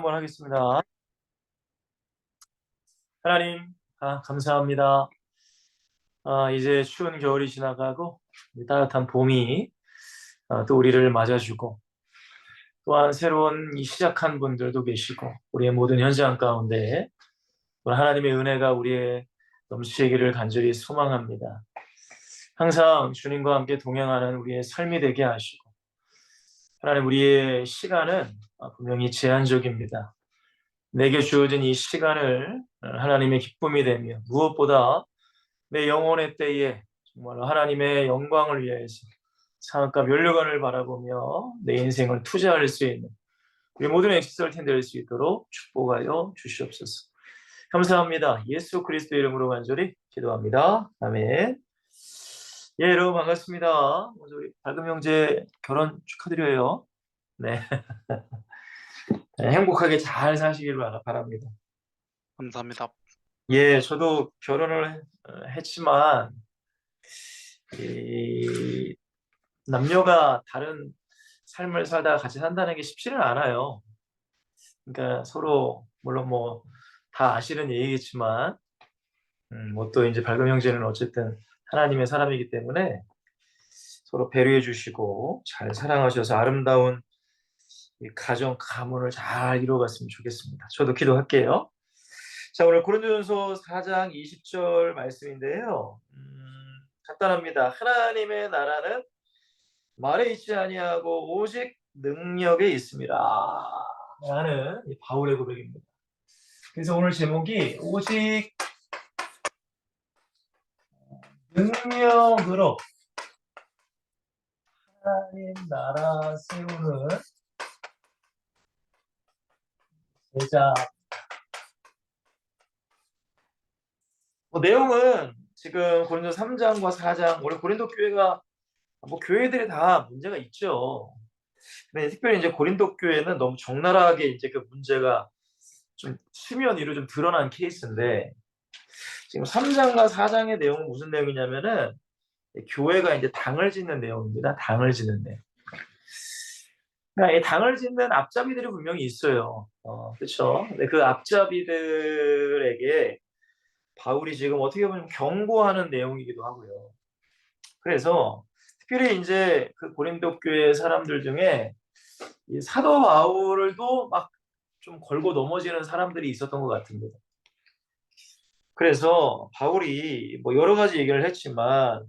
한번 하겠습니다. 하나님, 감사합니다. 이제 추운 겨울이 지나가고 따뜻한 봄이 또 우리를 맞아주고, 또한 새로운 시작한 분들도 계시고, 우리의 모든 현장 가운데 하나님의 은혜가 우리의 넘치기를 간절히 소망합니다. 항상 주님과 함께 동행하는 우리의 삶이 되게 하시고, 하나님, 우리의 시간은 분명히 제한적입니다. 내게 주어진 이 시간을 하나님의 기쁨이 되며, 무엇보다 내 영혼의 때에 정말 하나님의 영광을 위해서 상업과 면류관을 바라보며 내 인생을 투자할 수 있는 우리 모든 엑시설팀 될 수 있도록 축복하여 주시옵소서. 감사합니다. 예수 그리스도 이름으로 간절히 기도합니다. 아멘. 예, 여러분 반갑습니다. 먼저 우리 밝은 형제 결혼 축하드려요. 네. 네, 행복하게 잘 사시길 바랍니다. 감사합니다. 예, 저도 결혼을 했지만 이 남녀가 다른 삶을 살다가 같이 산다는 게 쉽지는 않아요. 그러니까 서로 물론 뭐 다 아시는 얘기겠지만 뭐 또 이제 밝은 형제는 어쨌든 하나님의 사람이기 때문에 서로 배려해 주시고 잘 사랑하셔서 아름다운 이 가정 가문을 잘 이루어갔으면 좋겠습니다. 저도 기도할게요. 자, 오늘 고린도전서 4장 20절 말씀인데요. 간단합니다. 하나님의 나라는 말에 있지 아니하고 오직 능력에 있습니다. 라는 바울의 고백입니다. 그래서 오늘 제목이 오직 능력으로 하나님 나라 세우는 제자. 내용은 지금 고린도 3장과 4장, 원래 고린도 교회가 뭐 교회들이 다 문제가 있죠. 근데 특별히 이제 고린도 교회는 너무 적나라하게 이제 그 문제가 좀 수면 위로 좀 드러난 케이스인데, 지금 3장과 4장의 내용은 무슨 내용이냐면은 교회가 이제 당을 짓는 내용입니다. 당을 짓는 내용. 그러니까 이 당을 짓는 앞잡이들이 분명히 있어요. 그렇죠. 근데 그 앞잡이들에게 바울이 지금 어떻게 보면 경고하는 내용이기도 하고요. 그래서 특별히 이제 그 고린도 교회 사람들 중에 이 사도 바울도 막 좀 걸고 넘어지는 사람들이 있었던 것 같습니다. 그래서 바울이 뭐 여러 가지 얘기를 했지만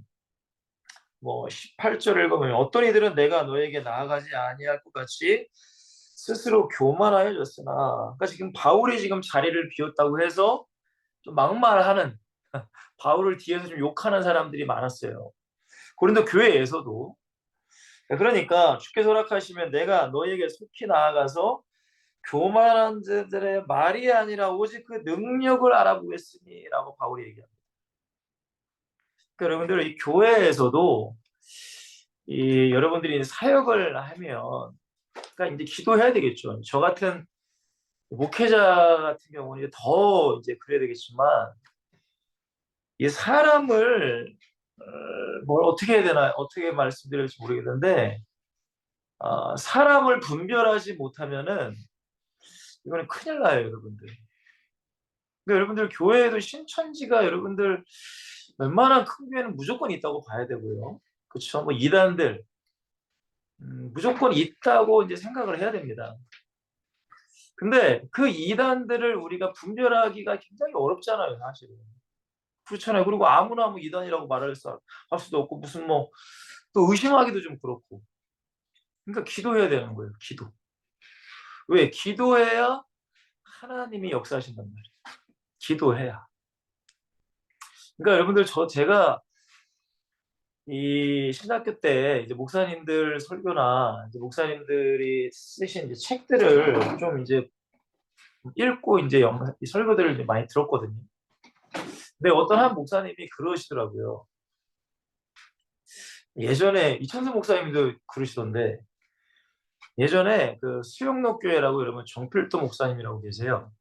뭐 18절을 보면 어떤 이들은 내가 너에게 나아가지 아니할 것 같이 스스로 교만하여졌으나, 그러니까 지금 바울이 지금 자리를 비웠다고 해서 좀 막말하는 바울을 뒤에서 좀 욕하는 사람들이 많았어요. 고린도 교회에서도. 그러니까 주께서 허락하시면 내가 너에게 속히 나아가서 교만한 자들의 말이 아니라 오직 그 능력을 알아보겠으니 라고 바울이 얘기합니다. 그러니까 여러분들 이 교회에서도 이 여러분들이 사역을 하면 그러니까 이제 기도해야 되겠죠. 저 같은 목회자 같은 경우는 더 이제 그래야 되겠지만, 이 사람을 뭘 어떻게 해야 되나, 어떻게 말씀드릴지 모르겠는데, 사람을 분별하지 못하면은 이거는 큰일 나요, 여러분들. 근데 여러분들 교회에도 신천지가 여러분들 웬만한 큰 교회는 무조건 있다고 봐야 되고요. 그렇죠? 뭐 이단들 무조건 있다고 이제 생각을 해야 됩니다. 근데 그 이단들을 우리가 분별하기가 굉장히 어렵잖아요, 사실은. 그렇잖아요. 그리고 아무나 뭐 이단이라고 말할 수도 없고, 무슨 뭐 또 의심하기도 좀 그렇고. 그러니까 기도해야 되는 거예요. 기도. 왜? 기도해야 하나님이 역사하신단 말이에요. 기도해야. 그러니까 여러분들 제가 이 신학교 때 이제 목사님들 설교나 이제 목사님들이 쓰신 이제 책들을 좀 이제 읽고 이제 이 설교들을 이제 많이 들었거든요. 근데 어떤 한 목사님이 그러시더라고요. 예전에 이천수 목사님도 그러시던데, 예전에 그 수영록 교회라고 여러분 정필도 목사님이라고 계세요.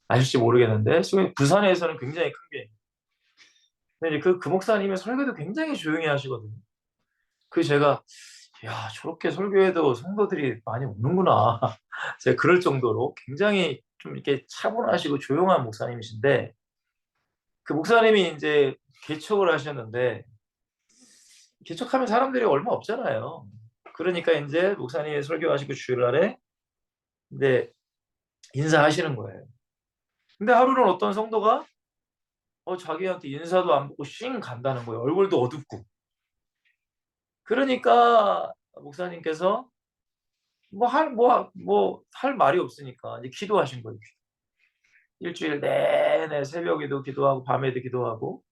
아실지 모르겠는데 부산에서는 굉장히 큰 교회입니다. 근데 이제 그 목사님의 설교도 굉장히 조용히 하시거든요. 그 제가 야, 저렇게 설교해도 성도들이 많이 오는구나. 제가 그럴 정도로 굉장히 좀 이렇게 차분하시고 조용한 목사님이신데, 그 목사님이 이제 개척을 하셨는데, 개척하면 사람들이 얼마 없잖아요. 그러니까 이제 목사님이 설교하시고 주일날에 이제 인사하시는 거예요. 근데 하루는 어떤 성도가 자기한테 인사도 안 받고 쉥 간다는 거예요. 얼굴도 어둡고. 그러니까 목사님께서 할 말이 없으니까 이제 기도하신 거예요. 일주일 내내 새벽에도 기도하고 밤에도 기도하고.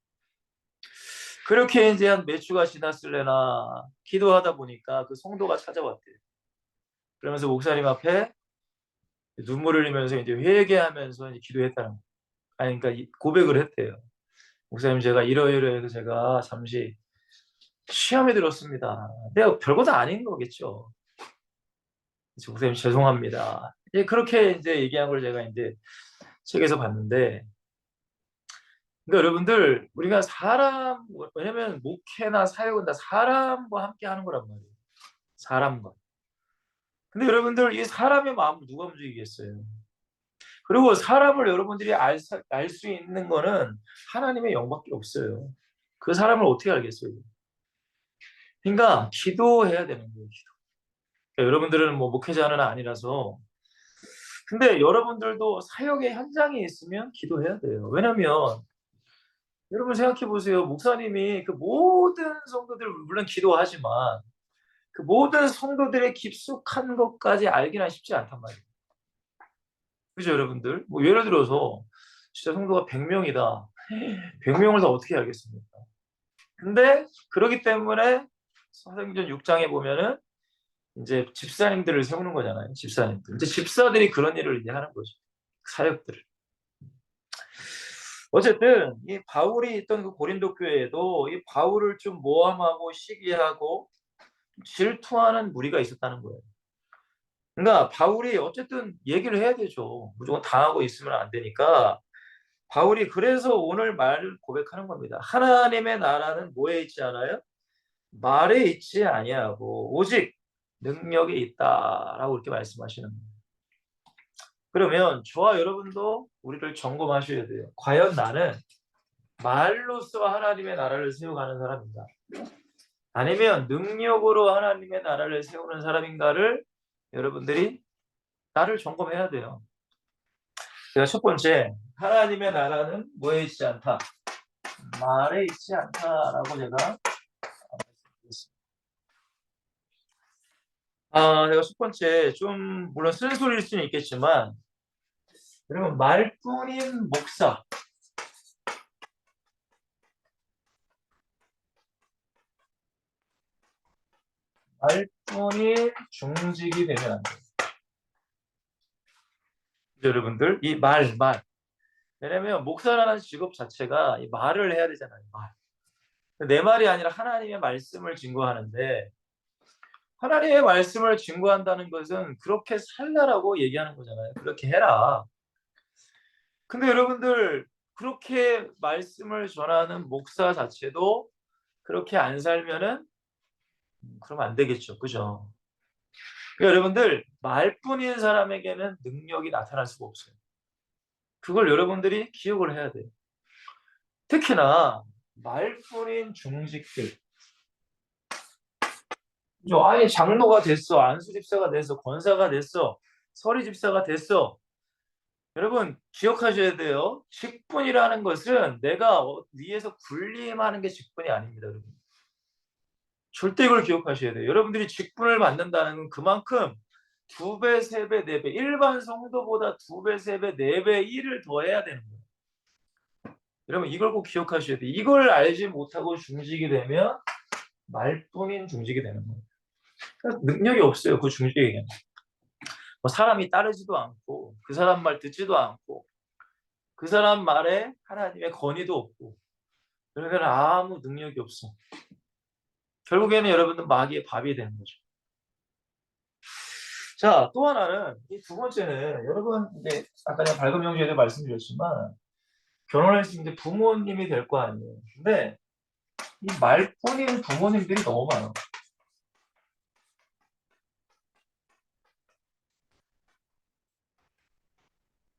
그렇게 이제 한 몇 주가 지났을래나 기도하다 보니까 그 성도가 찾아왔대요. 그러면서 목사님 앞에 눈물 흘리면서 이제 회개하면서 이제 기도했다는 거예요. 아니, 그러니까 고백을 했대요. 목사님, 제가 이러이러해서 제가 잠시 시험에 들었습니다. 내가 별것도 아닌 거겠죠. 목사님 죄송합니다. 이제 그렇게 이제 얘기한 걸 제가 이제 책에서 봤는데, 그러니까 여러분들 우리가 왜냐면 목회나 사역은 다 사람과 함께 하는 거란 말이에요. 사람과. 근데 여러분들 이 사람의 마음을 누가 움직이겠어요? 그리고 사람을 여러분들이 알 수 있는 거는 하나님의 영밖에 없어요. 그 사람을 어떻게 알겠어요? 그러니까 기도해야 되는 거예요. 기도. 그러니까 여러분들은 뭐 목회자는 아니라서, 근데 여러분들도 사역의 현장에 있으면 기도해야 돼요. 왜냐면 여러분 생각해 보세요. 목사님이 그 모든 성도들 물론 기도하지만 그 모든 성도들의 깊숙한 것까지 알기는 쉽지 않단 말이에요. 그죠, 여러분들? 뭐 예를 들어서 진짜 성도가 100명이다. 100명을 다 어떻게 알겠습니까? 근데 그러기 때문에 사도행전 6장에 보면은 이제 집사님들을 세우는 거잖아요. 집사님들. 이제 집사들이 그런 일을 이제 하는 거죠. 사역들을. 어쨌든 이 바울이 있던 그 고린도 교회에도 이 바울을 좀 모함하고 시기하고 질투하는 무리가 있었다는 거예요. 그러니까 바울이 어쨌든 얘기를 해야 되죠. 무조건 당하고 있으면 안 되니까 바울이 그래서 오늘 말을 고백하는 겁니다. 하나님의 나라는 뭐에 있지 않아요? 말에 있지 아니하고 오직 능력에 있다라고 이렇게 말씀하시는 거예요. 그러면 저와 여러분도 우리를 점검하셔야 돼요. 과연 나는 말로써 하나님의 나라를 세워가는 사람인가? 아니면 능력으로 하나님의 나라를 세우는 사람인가를 여러분들이 나를 점검해야 돼요. 제가 첫 번째, 하나님의 나라는 뭐에 있지 않다? 말에 있지 않다라고 제가 말씀드렸습니다. 제가 첫 번째, 좀 물론 쓴소리일 수는 있겠지만 여러분, 말뿐인 목사, 말뿐인 중직이 되면 안 돼요. 여러분들, 이 말. 왜냐면 목사라는 직업 자체가 이 말을 해야 되잖아요. 말. 내 말이 아니라 하나님의 말씀을 증거하는데, 하나님의 말씀을 증거한다는 것은 그렇게 살라라고 얘기하는 거잖아요. 그렇게 해라. 근데 여러분들, 그렇게 말씀을 전하는 목사 자체도 그렇게 안 살면은 그러면 안 되겠죠. 그죠? 그러니까 여러분들, 말뿐인 사람에게는 능력이 나타날 수가 없어요. 그걸 여러분들이 기억을 해야 돼요. 특히나 말뿐인 중직들. 아니, 장로가 됐어, 안수 집사가 됐어, 권사가 됐어, 서리 집사가 됐어. 여러분 기억하셔야 돼요. 직분이라는 것은 내가 위에서 군림하는 게 직분이 아닙니다. 여러분. 절대 이걸 기억하셔야 돼요. 여러분들이 직분을 받는다는 건 그만큼 2배, 3배, 4배, 일반 성도보다 2배, 3배, 4배 일을 더 해야 되는 거예요. 여러분 이걸 꼭 기억하셔야 돼요. 이걸 알지 못하고 중직이 되면 말뿐인 중직이 되는 거예요. 그러니까 능력이 없어요. 그 중직에게는. 뭐 사람이 따르지도 않고 그 사람 말 듣지도 않고 그 사람 말에 하나님의 권위도 없고, 그러면 아무 능력이 없어. 결국에는 여러분들 마귀의 밥이 되는 거죠. 자, 또 하나는 이 두 번째는 여러분 이제 아까 제가 밝은 명제에도 말씀드렸지만 결혼했을 때 부모님이 될 거 아니에요. 근데 이 말뿐인 부모님들이 너무 많아.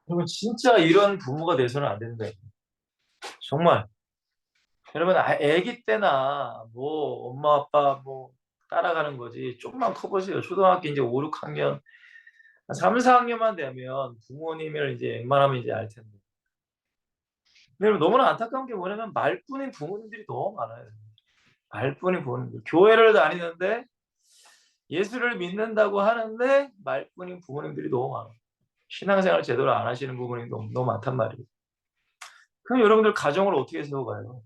여러분 진짜 이런 부모가 돼서는 안 된다. 정말. 여러분 아기 때나 뭐 엄마 아빠 뭐 따라가는 거지. 좀만 커보세요. 초등학교 이제 5, 6학년, 3, 4학년만 되면 부모님을 이제 웬만하면 이제 알 텐데. 근데 여러분 너무나 안타까운 게 뭐냐면 말뿐인 부모님들이 너무 많아요. 말뿐인 부모님들. 교회를 다니는데 예수를 믿는다고 하는데 말뿐인 부모님들이 너무 많아요. 신앙생활 제대로 안 하시는 부모님이 너무 많단 말이에요. 그럼 여러분들 가정을 어떻게 세워가요?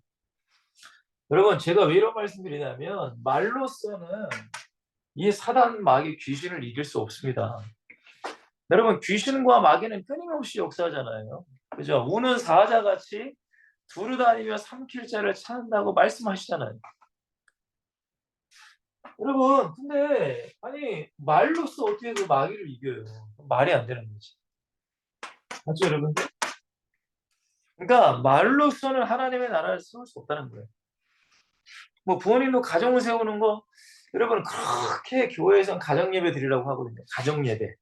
여러분 제가 왜 이런 말씀드리냐면 말로서는 이 사단 마귀 귀신을 이길 수 없습니다. 여러분 귀신과 마귀는 끊임없이 역사하잖아요. 그죠? 우는 사자같이 두루다니며 삼킬 자를 찾는다고 말씀하시잖아요. 여러분 근데 아니 말로써 어떻게 그 마귀를 이겨요? 말이 안 되는 거지. 맞죠 여러분? 그러니까 말로써는 하나님의 나라를 세울 수 없다는 거예요. 뭐 부모님도 가정을 세우는 거 여러분 그렇게 교회에선 가정 예배 드리라고 하거든요. 가정 예배.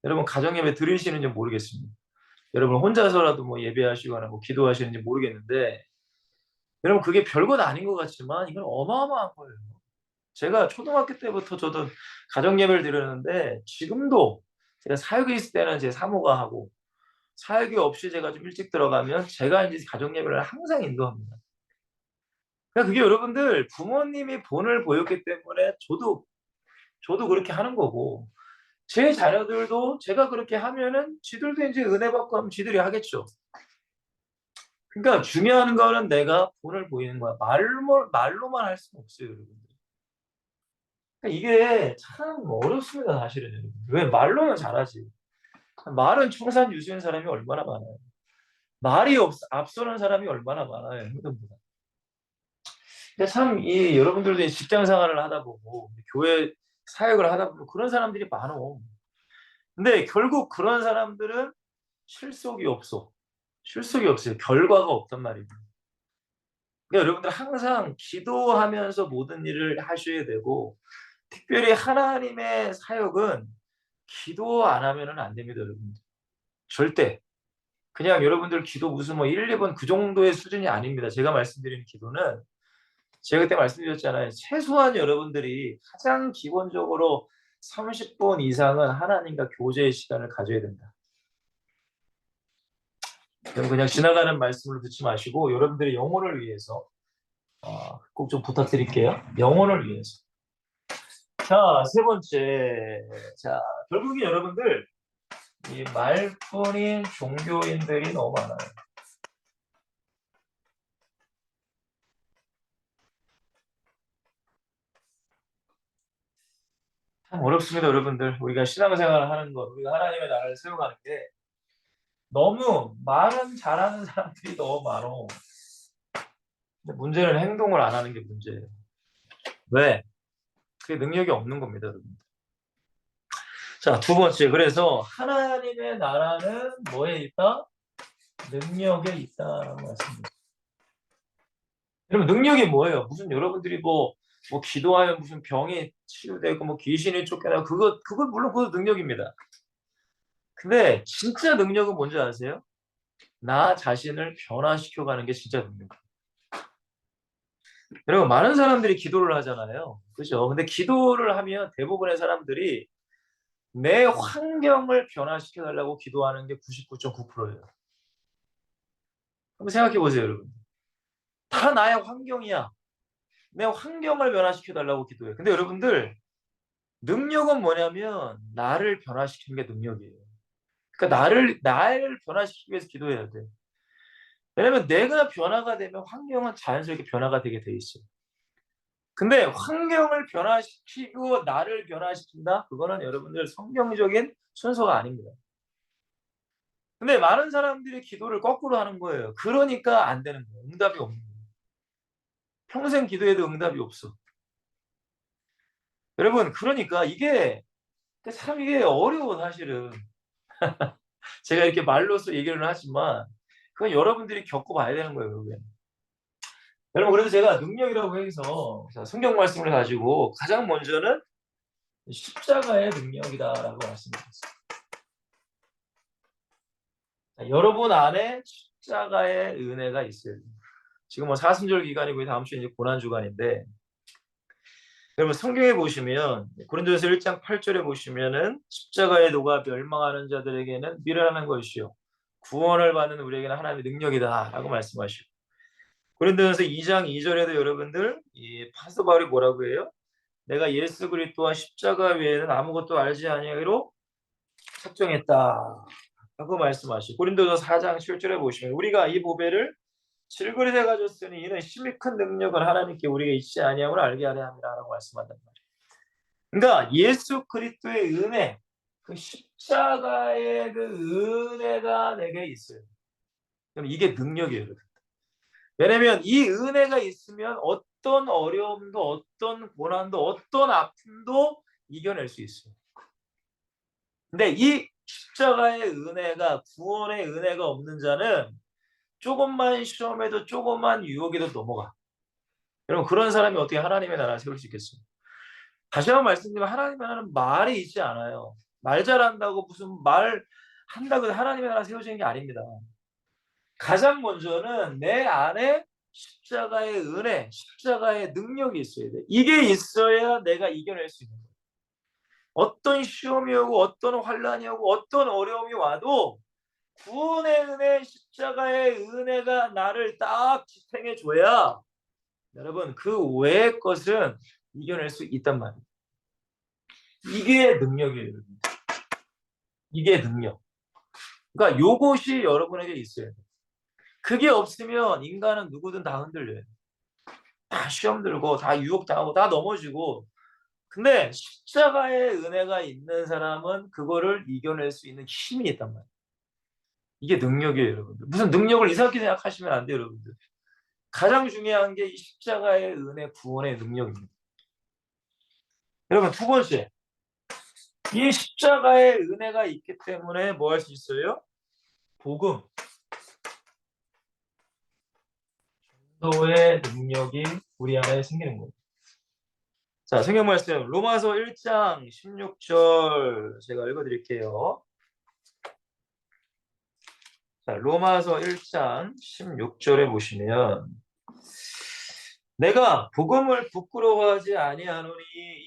여러분 가정 예배 드리시는지 모르겠습니다. 여러분 혼자서라도 뭐 예배하시거나 뭐 기도하시는지 모르겠는데 여러분 그게 별것 아닌 것 같지만 이건 어마어마한 거예요. 제가 초등학교 때부터 저도 가정 예배를 드렸는데 지금도 제가 사역에 있을 때는 제 사모가 하고 사역이 없이 제가 좀 일찍 들어가면 제가 이제 가정 예배를 항상 인도합니다. 그러니까 그게 여러분들 부모님이 본을 보였기 때문에 저도 그렇게 하는 거고 제 자녀들도 제가 그렇게 하면은 지들도 이제 은혜 받고 하면 지들이 하겠죠. 그러니까 중요한 거는 내가 본을 보이는 거야. 말로만 할 수는 없어요, 여러분들. 그러니까 이게 참 어렵습니다, 사실은. 여러분. 왜 말로는 잘하지? 말은 청산유수인 사람이 얼마나 많아요. 말이 앞서는 사람이 얼마나 많아요, 행동보다. 근데 참 이 여러분들도 직장 생활을 하다 보고 교회 사역을 하다 보면 그런 사람들이 많어. 근데 결국 그런 사람들은 실속이 없어. 실속이 없어요. 결과가 없단 말이에요. 그러니까 여러분들 항상 기도하면서 모든 일을 하셔야 되고 특별히 하나님의 사역은 기도 안 하면은 안 됩니다, 여러분들. 절대. 그냥 여러분들 기도 무슨 뭐 1, 2번 그 정도의 수준이 아닙니다. 제가 말씀드리는 기도는 제가 그때 말씀드렸잖아요. 최소한 여러분들이 가장 기본적으로 30분 이상은 하나님과 교제의 시간을 가져야 된다. 그냥 지나가는 말씀을 듣지 마시고 여러분들의 영혼을 위해서 꼭 좀 부탁드릴게요. 영혼을 위해서. 자, 세 번째. 자, 결국에 여러분들 이 말뿐인 종교인들이 너무 많아요. 참 어렵습니다, 여러분들. 우리가 신앙생활을 하는 것, 우리가 하나님의 나라를 세워가는 게 너무 말은 잘하는 사람들이 너무 많어. 근데 문제는 행동을 안 하는 게 문제예요. 왜? 그게 능력이 없는 겁니다, 여러분. 자, 두 번째. 그래서 하나님의 나라는 뭐에 있다? 능력에 있다라고 말씀입니다. 여러분, 능력이 뭐예요? 무슨 여러분들이 뭐 기도하면 무슨 병이 치유되고 뭐 귀신이 쫓겨나고 그거 물론 그것도 능력입니다. 근데 진짜 능력은 뭔지 아세요? 나 자신을 변화시켜가는 게 진짜 능력. 여러분, 많은 사람들이 기도를 하잖아요. 그죠? 근데 기도를 하면 대부분의 사람들이 내 환경을 변화시켜 달라고 기도하는 게 99.9%예요. 한번 생각해 보세요, 여러분. 다 나의 환경이야. 내 환경을 변화시켜 달라고 기도해. 근데 여러분들 능력은 뭐냐면 나를 변화시키는 게 능력이에요. 그러니까 나를 변화시키기 위해서 기도해야 돼. 왜냐면 내가 변화가 되면 환경은 자연스럽게 변화가 되게 돼 있어요. 근데 환경을 변화시키고 나를 변화시킨다? 그거는 여러분들 성경적인 순서가 아닙니다. 근데 많은 사람들이 기도를 거꾸로 하는 거예요. 그러니까 안 되는 거예요. 응답이 없는 거예요. 평생 기도해도 응답이 없어. 여러분, 그러니까 이게 어려워, 사실은. 제가 이렇게 말로써 얘기를 하지만, 그건 여러분들이 겪어봐야 되는 거예요, 그게. 여러분, 그래서 제가 능력이라고 해서, 성경 말씀을 가지고 가장 먼저는 십자가의 능력이다라고 말씀드렸어요. 여러분 안에 십자가의 은혜가 있어요. 지금 뭐 사순절 기간이고 다음 주에 이제 고난 주간인데 여러분 성경에 보시면 고린도전서 1장 8절에 보시면은 십자가의 도가 멸망하는 자들에게는 미련한 것이요 구원을 받는 우리에게는 하나님의 능력이다라고 말씀하시고 고린도전서 2장 2절에도 여러분들 이 파스 바울이 뭐라고 해요? 내가 예수 그리스도와 십자가 외에는 아무것도 알지 아니하기로 작정했다 라고 말씀하시고 고린도전서 4장 7절에 보시면 우리가 이 보배를 질그릇에 가졌으니 이는 힘이 큰 능력을 하나님께 우리가 있지 아니함을 알게 하려 함이라고 말씀한단 말이에요. 그러니까 예수 그리스도의 은혜, 그 십자가의 그 은혜가 내게 있어요. 그럼 이게 능력이에요. 왜냐하면 이 은혜가 있으면 어떤 어려움도 어떤 고난도 어떤 아픔도 이겨낼 수 있어요. 근데 이 십자가의 은혜가 구원의 은혜가 없는 자는 조금만 시험에도 조금만 유혹에도 넘어가. 여러분 그런 사람이 어떻게 하나님의 나라를 세울 수 있겠어요? 다시 한번 말씀드리면 하나님의 나라는 말이 있지 않아요. 말 잘한다고 무슨 말 한다고 해서 하나님의 나라 세워지는 게 아닙니다. 가장 먼저는 내 안에 십자가의 은혜, 십자가의 능력이 있어야 돼. 이게 있어야 내가 이겨낼 수 있는 거예요. 어떤 시험이 오고 어떤 환란이 오고 어떤 어려움이 와도 구원의 은혜, 십자가의 은혜가 나를 딱 지탱해 줘야 여러분 그 외의 것은 이겨낼 수 있단 말이에요. 이게 능력이에요. 이게 능력. 그러니까 요것이 여러분에게 있어야 돼요. 그게 없으면 인간은 누구든 다 흔들려요. 다 시험 들고 다 유혹당하고 다 넘어지고 근데 십자가의 은혜가 있는 사람은 그거를 이겨낼 수 있는 힘이 있단 말이에요. 이게 능력이에요, 여러분들. 무슨 능력을 이상하게 생각하시면 안 돼요, 여러분들. 가장 중요한 게 이 십자가의 은혜, 구원의 능력입니다. 여러분, 두 번째. 이 십자가의 은혜가 있기 때문에 뭐 할 수 있어요? 복음. 전도의 능력이 우리 안에 생기는 거예요. 자, 성경 말씀 로마서 1장 16절 제가 읽어드릴게요. 자, 로마서 1장 16절에 보시면 내가 복음을 부끄러워하지 아니하노니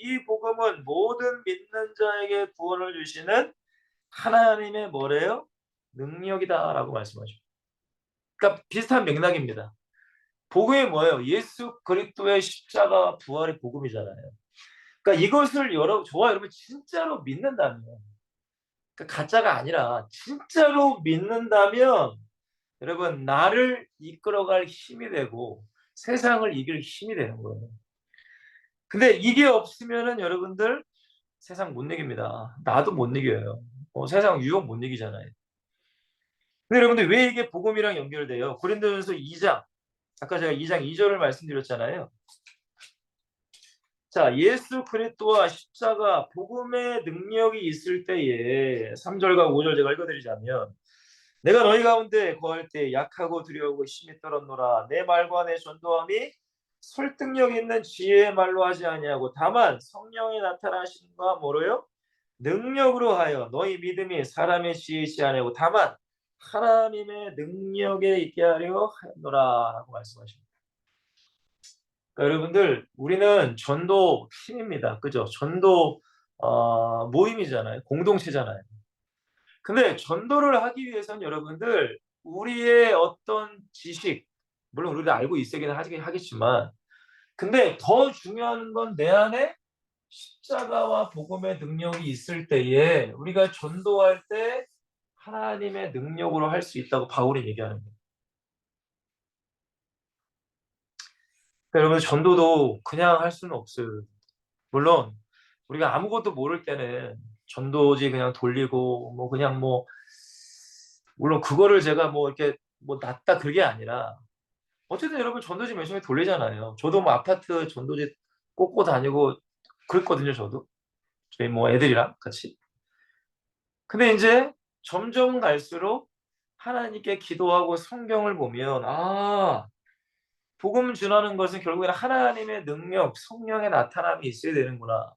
이 복음은 모든 믿는 자에게 구원을 주시는 하나님의 뭐래요? 능력이다라고 말씀하죠. 그러니까 비슷한 맥락입니다. 복음이 뭐예요? 예수 그리스도의 십자가 부활의 복음이잖아요. 그러니까 이것을 저와 여러분 진짜로 믿는다면 그러니까 가짜가 아니라 진짜로 믿는다면 여러분 나를 이끌어갈 힘이 되고 세상을 이길 힘이 되는 거예요. 근데 이게 없으면은 여러분들 세상 못 이깁니다. 나도 못 이겨요. 세상 유혹 못 이기잖아요. 근데 여러분들 왜 이게 복음이랑 연결돼요? 고린도전서 2장 아까 제가 2장 2절을 말씀드렸잖아요. 자, 예수 그리스도와 십자가 복음의 능력이 있을 때에 3절과 5절 제가 읽어드리자면 내가 너희 가운데 거할 때 약하고 두려우고 힘이 떨었노라. 내 말과 내 전도함이 설득력 있는 지혜의 말로 하지 아니하고 다만 성령이 나타나신과 뭐로요? 능력으로 하여 너희 믿음이 사람의 지혜이지 아니하고 다만 하나님의 능력에 있게 하려 하였노라 라고 말씀하십니다. 그러니까 여러분들 우리는 전도 팀입니다. 그죠? 전도 모임이잖아요. 공동체잖아요. 근데 전도를 하기 위해서는 여러분들 우리의 어떤 지식 물론 우리가 알고 있어야긴 하겠지만 근데 더 중요한 건 내 안에 십자가와 복음의 능력이 있을 때에 우리가 전도할 때 하나님의 능력으로 할 수 있다고 바울이 얘기하는 거예요. 그러니까 여러분 전도도 그냥 할 수는 없어요. 물론 우리가 아무것도 모를 때는 전도지 그냥 돌리고 뭐 그냥 뭐 물론 그거를 제가 뭐 이렇게 뭐 낫다 그게 아니라 어쨌든 여러분 전도지 열심히 돌리잖아요. 저도 뭐 아파트 전도지 꽂고 다니고 그랬거든요. 저도 저희 뭐 애들이랑 같이. 근데 이제 점점 갈수록 하나님께 기도하고 성경을 보면 복음 전하는 것은 결국에는 하나님의 능력, 성령의 나타남이 있어야 되는구나.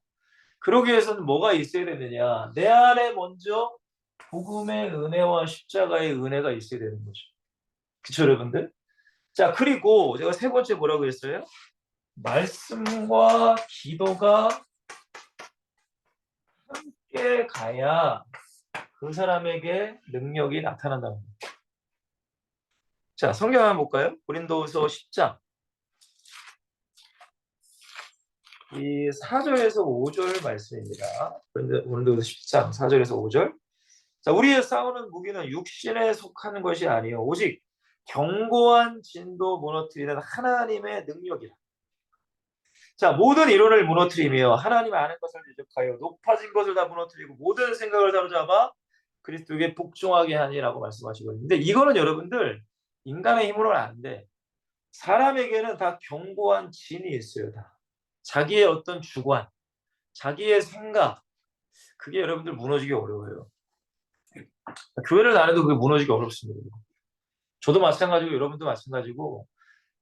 그러기 위해서는 뭐가 있어야 되느냐? 내 안에 먼저 복음의 은혜와 십자가의 은혜가 있어야 되는 거죠. 그쵸, 여러분들? 자, 그리고 제가 세 번째 뭐라고 했어요? 말씀과 기도가 함께 가야 그 사람에게 능력이 나타난다는 거예요. 자, 성경 한번 볼까요? 고린도후서 10장. 이 4절에서 5절 말씀입니다. 고린도후서 10장 4절에서 5절. 자, 우리의 싸우는 무기는 육신에 속하는 것이 아니요 오직 견고한 진도 무너뜨리는 하나님의 능력이라. 자, 모든 이론을 무너뜨리며 하나님 아는 것을 대적하여 높아진 것을 다 무너뜨리고 모든 생각을 사로잡아 그리스도에게 복종하게 하니라고 말씀하시거든요. 근데 이거는 여러분들 인간의 힘으로는 안 돼. 사람에게는 다 견고한 진이 있어요. 다. 자기의 어떤 주관, 자기의 생각, 그게 여러분들 무너지기 어려워요. 교회를 다녀도 그게 무너지기 어렵습니다. 저도 마찬가지고 여러분도 마찬가지고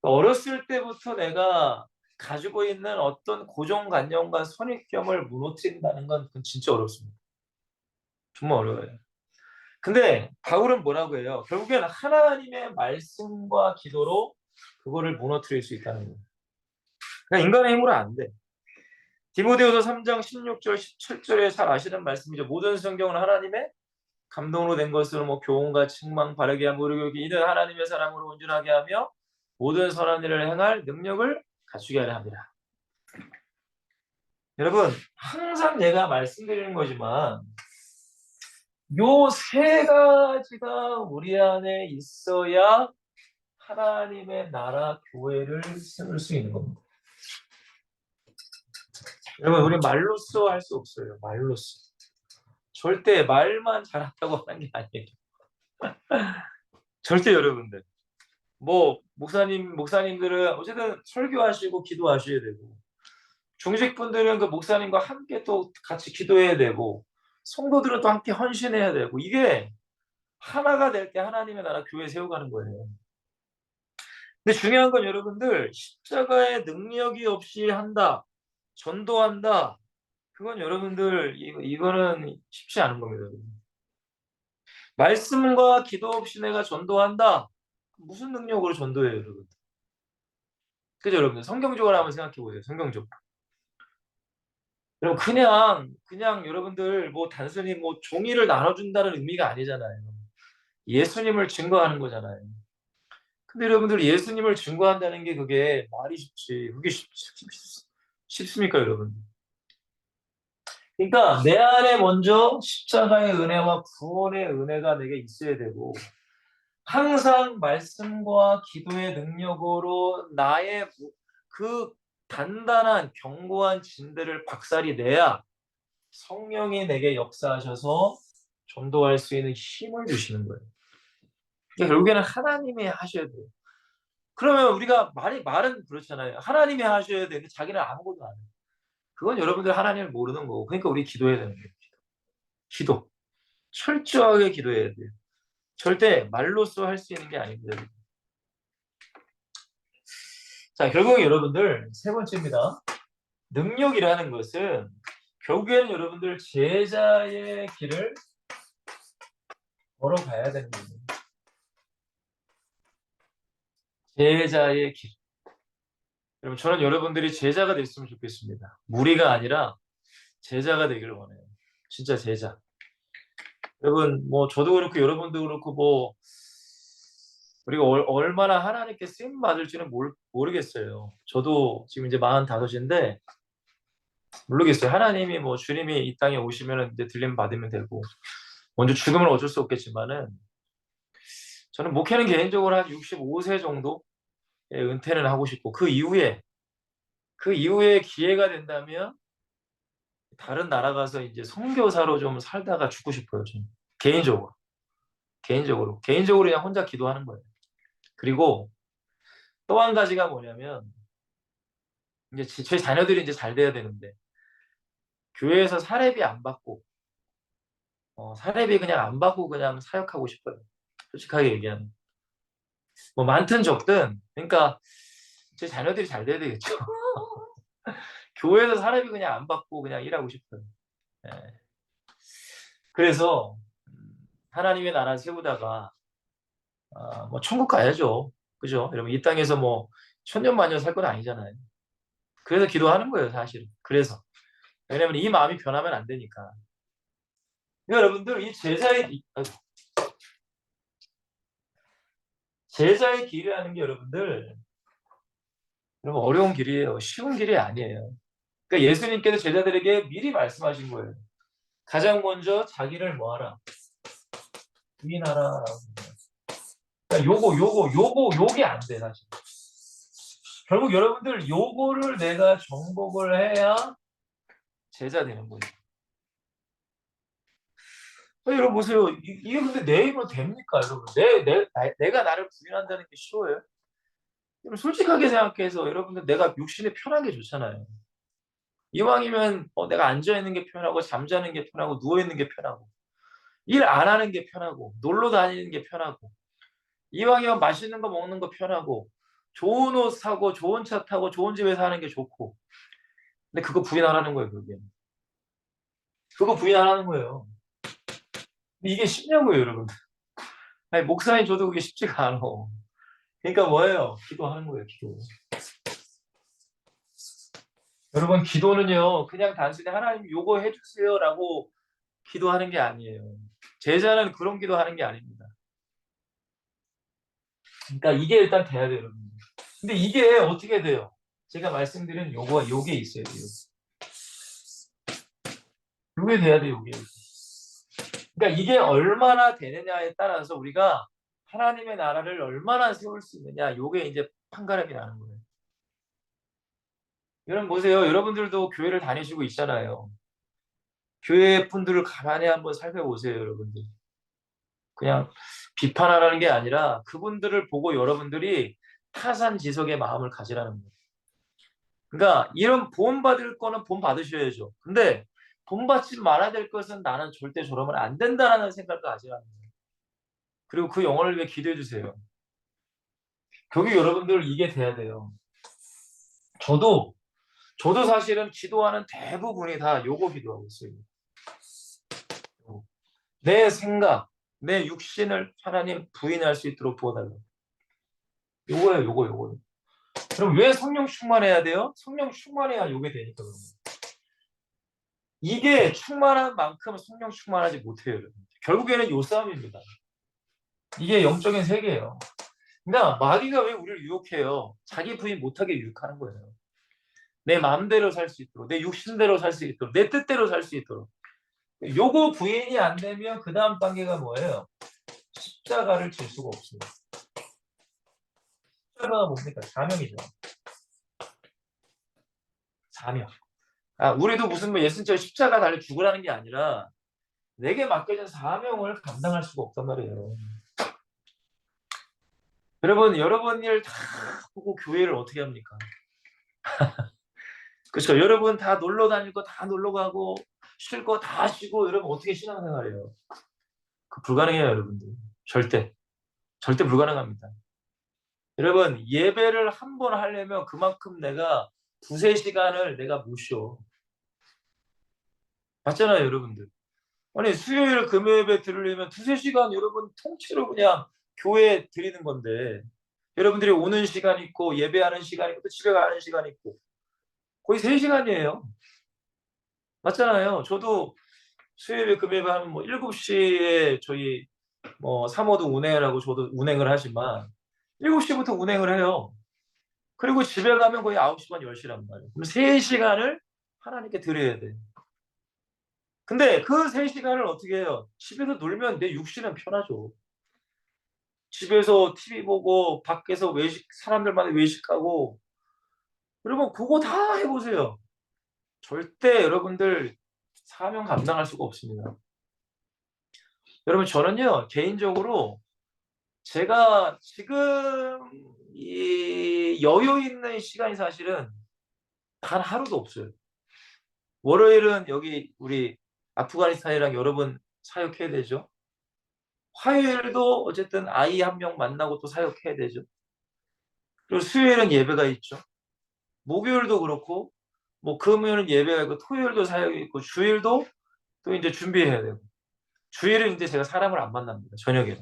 어렸을 때부터 내가 가지고 있는 어떤 고정관념과 선입견을 무너뜨린다는 건 그건 진짜 어렵습니다. 정말 어려워요. 근데 바울은 뭐라고 해요? 결국엔 하나님의 말씀과 기도로 그거를 무너뜨릴 수 있다는 거예요. 그러니까 인간의 힘으로 안 돼. 디모데후서 3장 16절 17절에 잘 아시는 말씀이죠. 모든 성경은 하나님의 감동으로 된 것으로 뭐 교훈과 책망 바르게 하며 우리 이는 하나님의 사람으로 온전하게 하며 모든 선한 일을 행할 능력을 갖추게 하려 합니다. 여러분 항상 내가 말씀드리는 거지만 요 세 가지가 우리 안에 있어야 하나님의 나라 교회를 세울 수 있는 겁니다. 여러분 우리 말로써 할 수 없어요. 말로써. 절대 말만 잘한다고 하는 게 아니에요. 절대 여러분들. 뭐 목사님들은 어쨌든 설교하시고 기도하셔야 되고 중직분들은 그 목사님과 함께 또 같이 기도해야 되고 성도들은 또 함께 헌신해야 되고 이게 하나가 될 때 하나님의 나라 교회 세워가는 거예요. 근데 중요한 건 여러분들 십자가의 능력이 없이 한다, 전도한다. 그건 여러분들 이거는 쉽지 않은 겁니다. 말씀과 기도 없이 내가 전도한다. 무슨 능력으로 전도해요, 여러분? 그죠, 여러분들? 성경적으로 한번 생각해 보세요. 성경적으로. 여러분 그냥 여러분들 뭐 단순히 뭐 종이를 나눠준다는 의미가 아니잖아요. 예수님을 증거하는 거잖아요. 근데 여러분들 예수님을 증거한다는 게 그게 말이 쉽지 그게 쉽습니까 여러분? 그러니까 내 안에 먼저 십자가의 은혜와 구원의 은혜가 내게 있어야 되고 항상 말씀과 기도의 능력으로 나의 그 단단한 견고한 진들을 박살이 내야 성령이 내게 역사하셔서 전도할 수 있는 힘을 주시는 거예요. 그러니까 결국에는 하나님이 하셔야 돼요. 그러면 우리가 말은 그렇잖아요. 하나님이 하셔야 되는데 자기는 아무것도 안 해요. 그건 여러분들 하나님을 모르는 거고. 그러니까 우리 기도해야 되는 거예요. 기도. 철저하게 기도해야 돼요. 절대 말로써 할 수 있는 게 아닙니다. 자, 결국 여러분들 세 번째입니다. 능력이라는 것은 결국에는 여러분들 제자의 길을 걸어가야 되는 거예요. 제자의 길. 여러분 저는 여러분들이 제자가 됐으면 좋겠습니다. 무리가 아니라 제자가 되기를 원해요. 진짜 제자. 여러분 뭐 저도 그렇고 여러분도 그렇고 뭐 우리가 얼마나 하나님께 쓰임 받을지는 모르겠어요. 저도 지금 이제 45인데 모르겠어요. 하나님이 뭐 주님이 이 땅에 오시면 이제 들림 받으면 되고 먼저 죽으면 어쩔 수 없겠지만은 저는 목회는 개인적으로 한 65세 정도에 은퇴는 하고 싶고 그 이후에 기회가 된다면 다른 나라 가서 이제 선교사로 좀 살다가 죽고 싶어요. 좀 개인적으로 그냥 혼자 기도하는 거예요. 그리고 또 한 가지가 뭐냐면 이제 제 자녀들이 이제 잘 돼야 되는데 교회에서 사례비 안 받고 사례비 그냥 안 받고 그냥 사역하고 싶어요. 솔직하게 얘기하면 뭐 많든 적든 그러니까 제 자녀들이 잘 돼야 되겠죠. 교회에서 사례비 그냥 안 받고 그냥 일하고 싶어요. 예. 그래서 하나님의 나라 세우다가 뭐 천국 가야죠. 그죠? 여러분 이 땅에서 뭐 천년만년 살 건 아니잖아요. 그래서 기도하는 거예요, 사실은. 그래서 왜냐면 이 마음이 변하면 안 되니까. 그러니까 여러분들 이 제자의 길이라는 게 여러분들 여러분 어려운 길이에요. 쉬운 길이 아니에요. 그러니까 예수님께서 제자들에게 미리 말씀하신 거예요. 가장 먼저 자기를 뭐하라? 부인하라라고. 그러니까 요게 안 돼, 사실. 결국 여러분들 요거를 내가 정복을 해야 제자 되는 거예요. 여러분 보세요. 이게 근데 내 힘으로 됩니까, 여러분? 내가 나를 부인한다는 게 쉬워요? 여러분 솔직하게 생각해서 여러분들 내가 육신에 편한 게 좋잖아요. 이왕이면 내가 앉아 있는 게 편하고 잠자는 게 편하고 누워 있는 게 편하고 일 안 하는 게 편하고 놀러 다니는 게 편하고 이왕이면 맛있는 거 먹는 거 편하고 좋은 옷 사고 좋은 차 타고 좋은 집에 사는 게 좋고 근데 그거 부인하라는 거예요. 그거 부인하라는 거예요. 근데 이게 쉽냐고요, 여러분들. 아니, 목사님 저도 그게 쉽지가 않아. 그러니까 뭐예요? 기도하는 거예요, 기도. 여러분 기도는요 그냥 단순히 하나님 요거 해주세요라고 기도하는 게 아니에요. 제자는 그런 기도하는 게 아닙니다. 그러니까 이게 일단 돼야 돼요, 여러분. 근데 이게 어떻게 돼요? 제가 말씀드린 요게 있어야 돼요. 요게 돼야 돼요, 요게. 그러니까 이게 얼마나 되느냐에 따라서 우리가 하나님의 나라를 얼마나 세울 수 있느냐, 요게 이제 판가름이 나는 거예요. 여러분 보세요. 여러분들도 교회를 다니시고 있잖아요. 교회 분들을 가만히 한번 살펴보세요, 여러분들. 그냥 비판하라는 게 아니라 그분들을 보고 여러분들이 타산지석의 마음을 가지라는 거예요. 그러니까 이런 본받을 거는 본받으셔야죠. 근데 본받지 말아야 될 것은 나는 절대 저러면 안 된다라는 생각을 가지라는 거예요. 그리고 그 영혼을 위해 기도해 주세요. 결국 여러분들 이게 돼야 돼요. 저도 사실은 기도하는 대부분이 다 요거 기도하고 있어요. 내 생각, 내 육신을 하나님 부인할 수 있도록 도와달라고. 요거예요, 요거. 그럼 왜 성령 충만해야 돼요? 성령 충만해야 요게 되니까. 이게 충만한 만큼 성령 충만하지 못해요, 여러분. 결국에는 요 싸움입니다. 이게 영적인 세계예요. 그러니까 마귀가 왜 우리를 유혹해요? 자기 부인 못하게 유혹하는 거예요. 내 마음대로 살 수 있도록, 내 육신대로 살 수 있도록, 내 뜻대로 살 수 있도록. 요거 부인이 안 되면 그 다음 단계가 뭐예요? 십자가를 질 수가 없어요. 십자가가 뭡니까? 사명이죠. 사명. 우리도 무슨 뭐 예수님처럼 십자가 달려 죽으라는 게 아니라 내게 맡겨진 사명을 감당할 수가 없단 말이에요. 여러분 일 다 보고 교회를 어떻게 합니까? 그렇죠. 여러분 다 놀러 다니고 다 놀러 가고 쉴 거 다 쉬고 여러분 어떻게 신앙생활해요? 그 불가능해요, 여러분들. 절대 불가능합니다. 여러분 예배를 한 번 하려면 그만큼 내가 두세 시간을 내가 못 쉬어. 맞잖아요, 여러분들. 아니 수요일 금요 예배 들으려면 두세 시간 여러분 통째로 그냥 교회에 드리는 건데 여러분들이 오는 시간 있고 예배하는 시간 있고 또 집에 가는 시간 있고 거의 3시간이에요. 맞잖아요. 저도 수요일 금요일 하면 뭐 7시에 저희 뭐 사모도 운행을 하고 저도 운행을 하지만 7시부터 운행을 해요. 그리고 집에 가면 거의 9시 반 10시란 말이에요. 그럼 3시간을 하나님께 드려야 돼. 근데 그 3시간을 어떻게 해요? 집에서 놀면 내 육신은 편하죠. 집에서 TV 보고 밖에서 외식 사람들마다 외식하고 여러분 그거 다 해보세요. 절대 여러분들 사명 감당할 수가 없습니다. 여러분 저는요 개인적으로 제가 지금 이 여유 있는 시간이 사실은 단 하루도 없어요. 월요일은 여기 우리 아프가니스탄이랑 여러분 사역해야 되죠. 화요일도 어쨌든 아이 한 명 만나고 또 사역해야 되죠. 그리고 수요일은 예배가 있죠. 목요일도 그렇고 뭐 금요일은 예배가 있고 토요일도 사역이 있고 주일도 또 이제 준비해야 되고 주일은 이제 제가 사람을 안 만납니다. 저녁에.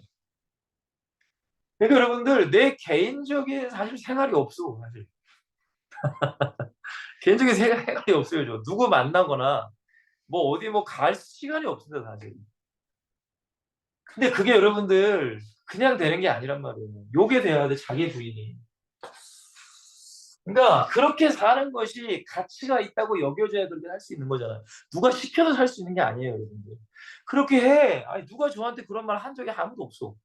그러니까 여러분들 내 개인적인 사실 생활이 없어. 사실 개인적인 생활이 없어요. 저 누구 만나거나 뭐 어디 뭐 갈 시간이 없습니다. 사실. 근데 그게 여러분들 그냥 되는 게 아니란 말이에요. 요게 돼야 돼, 자기 부인이. 그러니까 그렇게 사는 것이 가치가 있다고 여겨져야 그렇게 할 수 있는 거잖아요. 누가 시켜서 살 수 있는 게 아니에요, 여러분들. 그렇게 해. 아니, 누가 저한테 그런 말 한 적이 아무도 없어.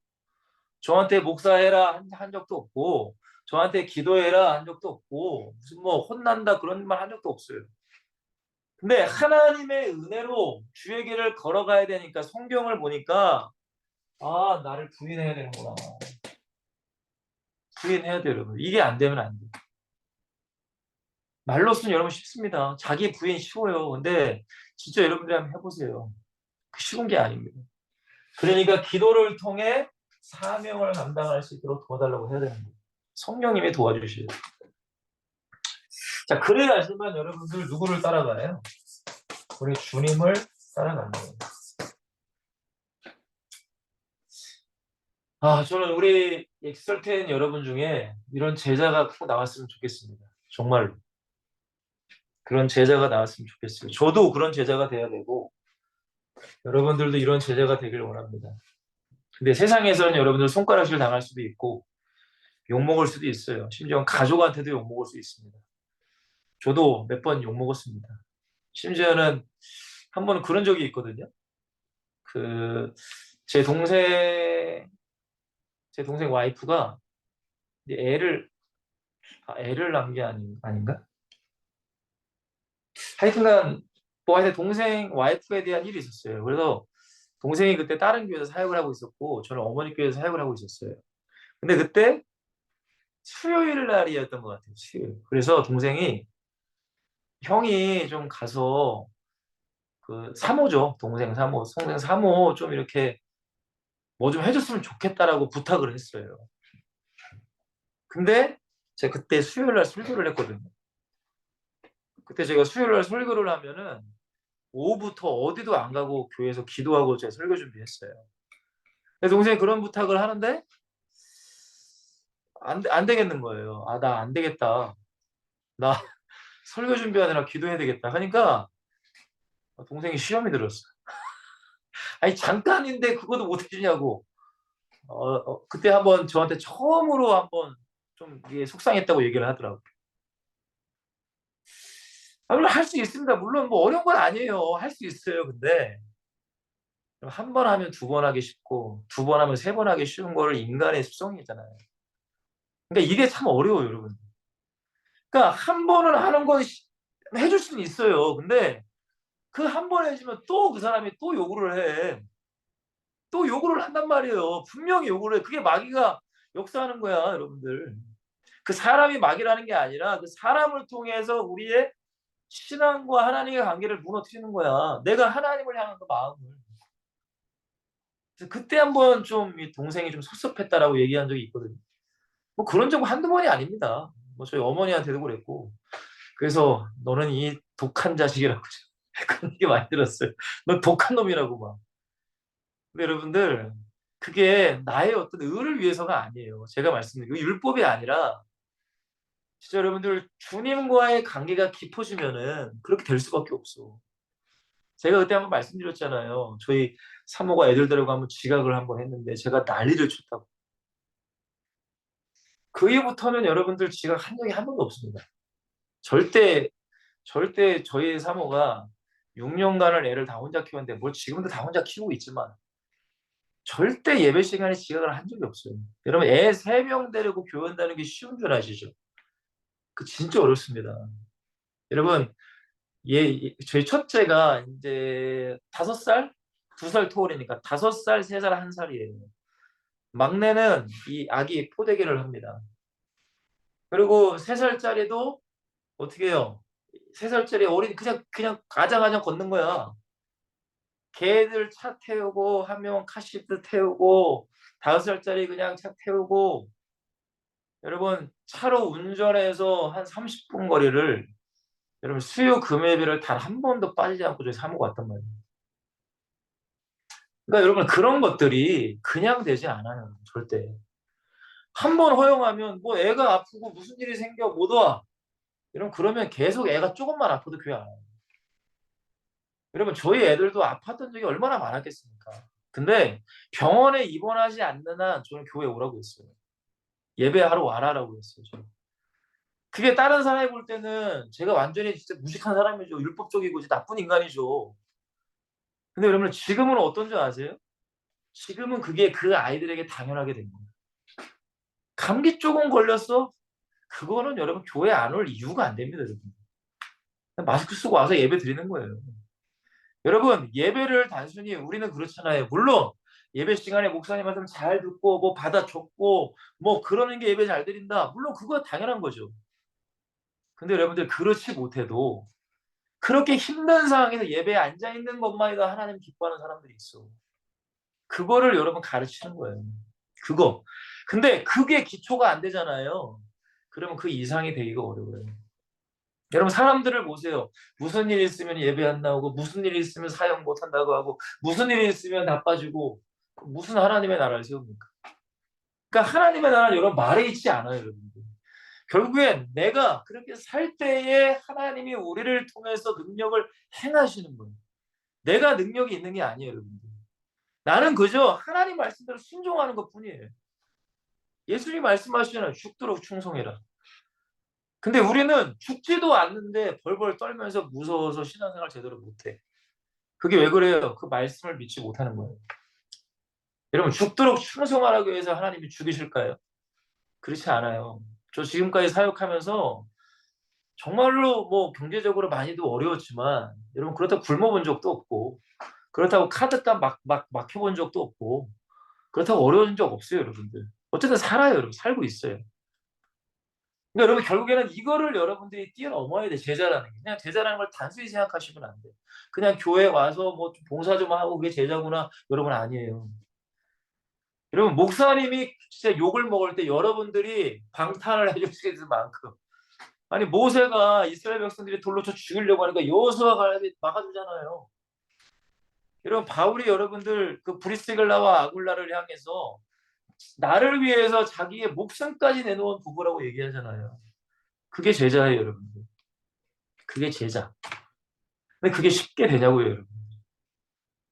저한테 목사해라 한 적도 없고, 저한테 기도해라 한 적도 없고, 무슨 뭐 혼난다 그런 말 한 적도 없어요. 근데 하나님의 은혜로 주의 길을 걸어가야 되니까 성경을 보니까 아, 나를 부인해야 되는구나. 부인해야 돼요, 여러분. 이게 안 되면 안 돼. 말로쓰는 여러분 쉽습니다. 자기 부인 쉬워요. 근데 진짜 여러분들이 한번 해보세요. 쉬운 게 아닙니다. 그러니까 기도를 통해 사명을 감당할 수 있도록 도와달라고 해야 되는 거예요. 성령님이 도와주시죠. 자, 그래야지만 여러분들 누구를 따라가요? 우리 주님을 따라가는 거예요. 아, 저는 우리 엑설텐 여러분 중에 이런 제자가 꼭 나왔으면 좋겠습니다. 정말로. 그런 제자가 나왔으면 좋겠어요. 저도 그런 제자가 돼야 되고, 여러분들도 이런 제자가 되길 원합니다. 근데 세상에서는 여러분들 손가락질 당할 수도 있고, 욕먹을 수도 있어요. 심지어 가족한테도 욕먹을 수 있습니다. 저도 몇 번 욕먹었습니다. 심지어는 한 번은 그런 적이 있거든요. 그, 제 동생, 제 동생 와이프가 애를, 애를 낳은 게 아닌가? 하여튼간, 뭐 하여튼 동생 와이프에 대한 일이 있었어요. 그래서 동생이 그때 다른 교회에서 사역을 하고 있었고, 저는 어머니 교회에서 사역을 하고 있었어요. 근데 그때 수요일 날이었던 것 같아요. 수요일. 그래서 동생이 형이 좀 가서 그 사모죠. 동생 사모, 동생 사모 좀 이렇게 뭐 좀 해줬으면 좋겠다라고 부탁을 했어요. 근데 제가 그때 수요일 날 설교를 했거든요. 그때 제가 수요일 날 설교를 하면은 오후부터 어디도 안 가고 교회에서 기도하고 제가 설교 준비했어요. 근데 동생이 그런 부탁을 하는데 안 되겠는 거예요. 아, 나 안 되겠다. 나 설교 준비하느라 기도해야 되겠다. 하니까 동생이 시험이 들었어. 아니 잠깐인데 그것도 못 해주냐고. 그때 한번 저한테 처음으로 한번 좀 이게 속상했다고 얘기를 하더라고요. 아, 물론 할 수 있습니다. 물론 뭐 어려운 건 아니에요. 할 수 있어요. 근데 한 번 하면 두 번 하기 쉽고 두 번 하면 세 번 하기 쉬운 거를 인간의 습성이잖아요. 그러니까 이게 참 어려워요, 여러분. 그러니까 한 번은 하는 건 해줄 수는 있어요. 근데 그 한 번 해주면 또 그 사람이 또 요구를 해. 또 요구를 한단 말이에요. 분명히 요구를 해. 그게 마귀가 역사하는 거야, 여러분들. 그 사람이 마귀라는 게 아니라 그 사람을 통해서 우리의 신앙과 하나님의 관계를 무너뜨리는 거야. 내가 하나님을 향한 그 마음을. 그래서 그때 한번 좀 이 동생이 좀 섭섭했다라고 얘기한 적이 있거든요. 뭐 그런 적 한두 번이 아닙니다. 뭐 저희 어머니한테도 그랬고. 그래서 너는 이 독한 자식이라고 그런 얘기 많이 들었어요. 너 독한 놈이라고 막. 근데 여러분들 그게 나의 어떤 의를 위해서가 아니에요. 제가 말씀드린 그 율법이 아니라 진짜 여러분들 주님과의 관계가 깊어지면은 그렇게 될 수밖에 없어. 제가 그때 한번 말씀드렸잖아요. 저희 사모가 애들 데리고 한번 지각을 한번 했는데 제가 난리를 쳤다고. 그 이후부터는 여러분들 지각 한 적이 한 번도 없습니다. 절대 절대 저희 사모가 6년간을 애를 다 혼자 키웠는데 뭘 지금도 다 혼자 키우고 있지만 절대 예배 시간에 지각을 한 적이 없어요. 여러분 애 3명 데리고 교회 온다는 게 쉬운 줄 아시죠? 그 진짜 어렵습니다. 여러분 저희 첫째가 이제 5살, 2살 터울이니까 5살, 3살, 1살이에요. 막내는 이 아기 포대기를 합니다. 그리고 3살짜리도 어떻게 해요? 3살짜리 어린 그냥 가장가장 걷는 거야. 걔들 차 태우고 한 명 카시트 태우고 5살짜리 그냥 차 태우고 여러분 차로 운전해서 한 30분 거리를 여러분 수요 금요일을 단 한 번도 빠지지 않고 저희 사모가 왔단 말이에요. 그러니까 여러분 그런 것들이 그냥 되지 않아요. 절대. 한 번 허용하면 뭐 애가 아프고 무슨 일이 생겨 못 와. 여러분 그러면 계속 애가 조금만 아파도 교회 안 와요. 여러분 저희 애들도 아팠던 적이 얼마나 많았겠습니까? 근데 병원에 입원하지 않는 한 저는 교회 오라고 했어요. 예배하러 와라라고 했어요. 저는. 그게 다른 사람이 볼 때는 제가 완전히 진짜 무식한 사람이죠. 율법적이고 나쁜 인간이죠. 근데 여러분 지금은 어떤 줄 아세요? 지금은 그게 그 아이들에게 당연하게 된 거예요. 감기 조금 걸렸어? 그거는 여러분 교회 안 올 이유가 안 됩니다. 여러분. 마스크 쓰고 와서 예배 드리는 거예요. 여러분 예배를 단순히 우리는 그렇잖아요. 물론 예배 시간에 목사님 말씀 잘 듣고 뭐 받아 적고 뭐 그러는 게 예배 잘 드린다. 물론 그거 당연한 거죠. 근데 여러분들 그렇지 못해도 그렇게 힘든 상황에서 예배에 앉아 있는 것만이도 하나님 기뻐하는 사람들이 있어. 그거를 여러분 가르치는 거예요. 그거. 근데 그게 기초가 안 되잖아요. 그러면 그 이상이 되기가 어려워요. 여러분 사람들을 보세요. 무슨 일이 있으면 예배 안 나오고 무슨 일이 있으면 사역 못 한다고 하고 무슨 일이 있으면 나빠지고 무슨 하나님의 나라를 세웁니까? 그러니까 하나님의 나라는 여러분 말에 있지 않아요, 여러분들. 결국엔 내가 그렇게 살 때에 하나님이 우리를 통해서 능력을 행하시는 거예요. 내가 능력이 있는 게 아니에요, 여러분들. 나는 그저 하나님 말씀대로 순종하는 것뿐이에요. 예수님 말씀하시잖아요. 죽도록 충성해라. 근데 우리는 죽지도 않는데 벌벌 떨면서 무서워서 신앙생활 제대로 못해. 그게 왜 그래요? 그 말씀을 믿지 못하는 거예요. 여러분 죽도록 충성하라고 해서 하나님이 죽이실까요? 그렇지 않아요. 저 지금까지 사역하면서 정말로 뭐 경제적으로 많이도 어려웠지만 여러분 그렇다고 굶어본 적도 없고 그렇다고 카드값 막혀본 적도 없고 그렇다고 어려운 적 없어요, 여러분들. 어쨌든 살아요, 여러분. 살고 있어요. 그러니까 여러분 결국에는 이거를 여러분들이 뛰어넘어야 돼. 제자라는 게. 그냥 제자라는 걸 단순히 생각하시면 안 돼. 그냥 교회 와서 뭐 봉사 좀 하고 그게 제자구나. 여러분 아니에요. 여러분 목사님이 진짜 욕을 먹을 때 여러분들이 방탄을 해주실 만큼 아니 모세가 이스라엘 백성들이 돌로 쳐 죽이려고 하니까 여호수아가 막아주잖아요. 여러분 바울이 여러분들 그 브리스길라와 아굴라를 향해서 나를 위해서 자기의 목숨까지 내놓은 부부라고 얘기하잖아요. 그게 제자예요, 여러분들. 그게 제자. 근데 그게 쉽게 되냐고요, 여러분.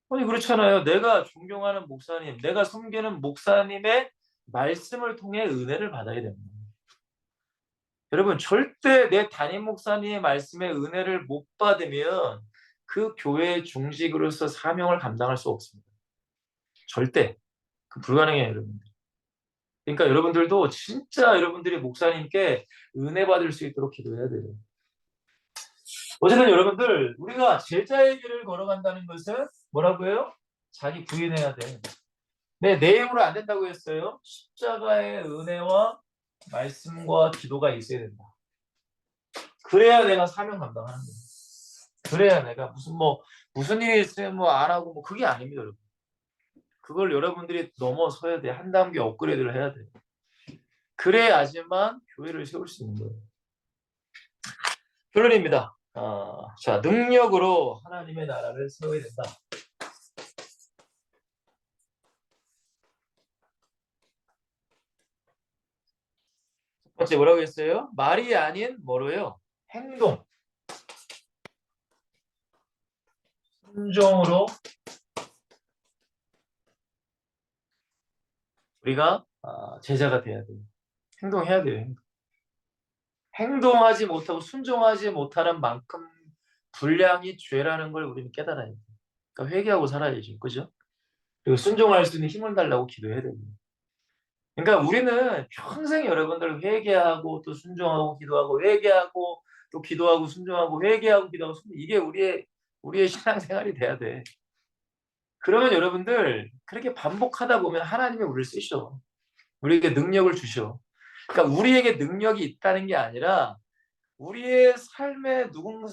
아니 그렇잖아요. 내가 존경하는 목사님, 내가 섬기는 목사님의 말씀을 통해 은혜를 받아야 됩니다. 여러분 절대 내 담임 목사님의 말씀에 은혜를 못 받으면 그 교회의 중직으로서 사명을 감당할 수 없습니다. 절대. 그 불가능해요, 여러분. 그러니까 여러분들도 진짜 여러분들이 목사님께 은혜 받을 수 있도록 기도해야 돼요. 어쨌든 여러분들 우리가 제자의 길을 걸어간다는 것은 뭐라고요? 자기 부인해야 돼. 네, 내 힘으로 안 된다고 했어요. 십자가의 은혜와 말씀과 기도가 있어야 된다. 그래야 내가 사명 감당하는 거예요. 그래야 내가 무슨 일이 있으면 뭐 안 하고 뭐 그게 아닙니다, 여러분. 그걸 여러분들이 넘어서야 돼. 한 단계 업그레이드를 해야 돼. 그래야지만 교회를 세울 수 있는 거예요. 결론입니다. 자, 능력으로 하나님의 나라를 세워야 된다. 첫 번째 뭐라고 했어요? 말이 아닌 뭐로요? 행동. 순종으로 우리가 제자가 돼야 돼요. 행동해야 돼요. 행동하지 못하고 순종하지 못하는 만큼 분량이 죄라는 걸 우리는 깨달아야 돼요. 그러니까 회개하고 살아야죠. 그죠? 그리고 순종할 수 있는 힘을 달라고 기도해야 됩니다. 그러니까 우리는 평생 여러분들 회개하고 또 순종하고 기도하고 회개하고 또 기도하고 순종하고 회개하고 기도하고 이게 우리의 신앙생활이 돼야 돼. 그러면 여러분들 그렇게 반복하다 보면 하나님이 우리를 쓰셔. 우리에게 능력을 주셔. 그러니까 우리에게 능력이 있다는 게 아니라 우리의 삶의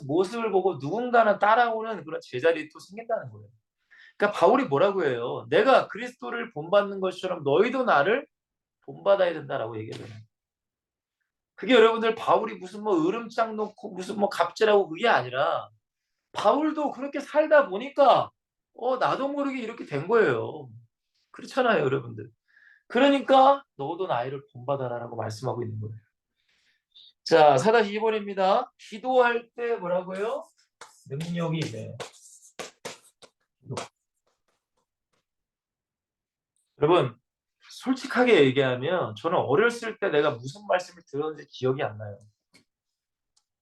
모습을 보고 누군가는 따라오는 그런 제자들이 또 생긴다는 거예요. 그러니까 바울이 뭐라고 해요? 내가 그리스도를 본받는 것처럼 너희도 나를 본받아야 된다라고 얘기를 해요. 그게 여러분들 바울이 무슨 뭐 으름장 놓고 무슨 뭐 갑질하고 그게 아니라 바울도 그렇게 살다 보니까 나도 모르게 이렇게 된 거예요. 그렇잖아요, 여러분들. 그러니까 너도 나이를 본받아라라고 말씀하고 있는 거예요. 자, 4-2번입니다. 기도할 때 뭐라고요? 능력이 있네요. 여러분, 솔직하게 얘기하면 저는 어렸을 때 내가 무슨 말씀을 들었는지 기억이 안 나요.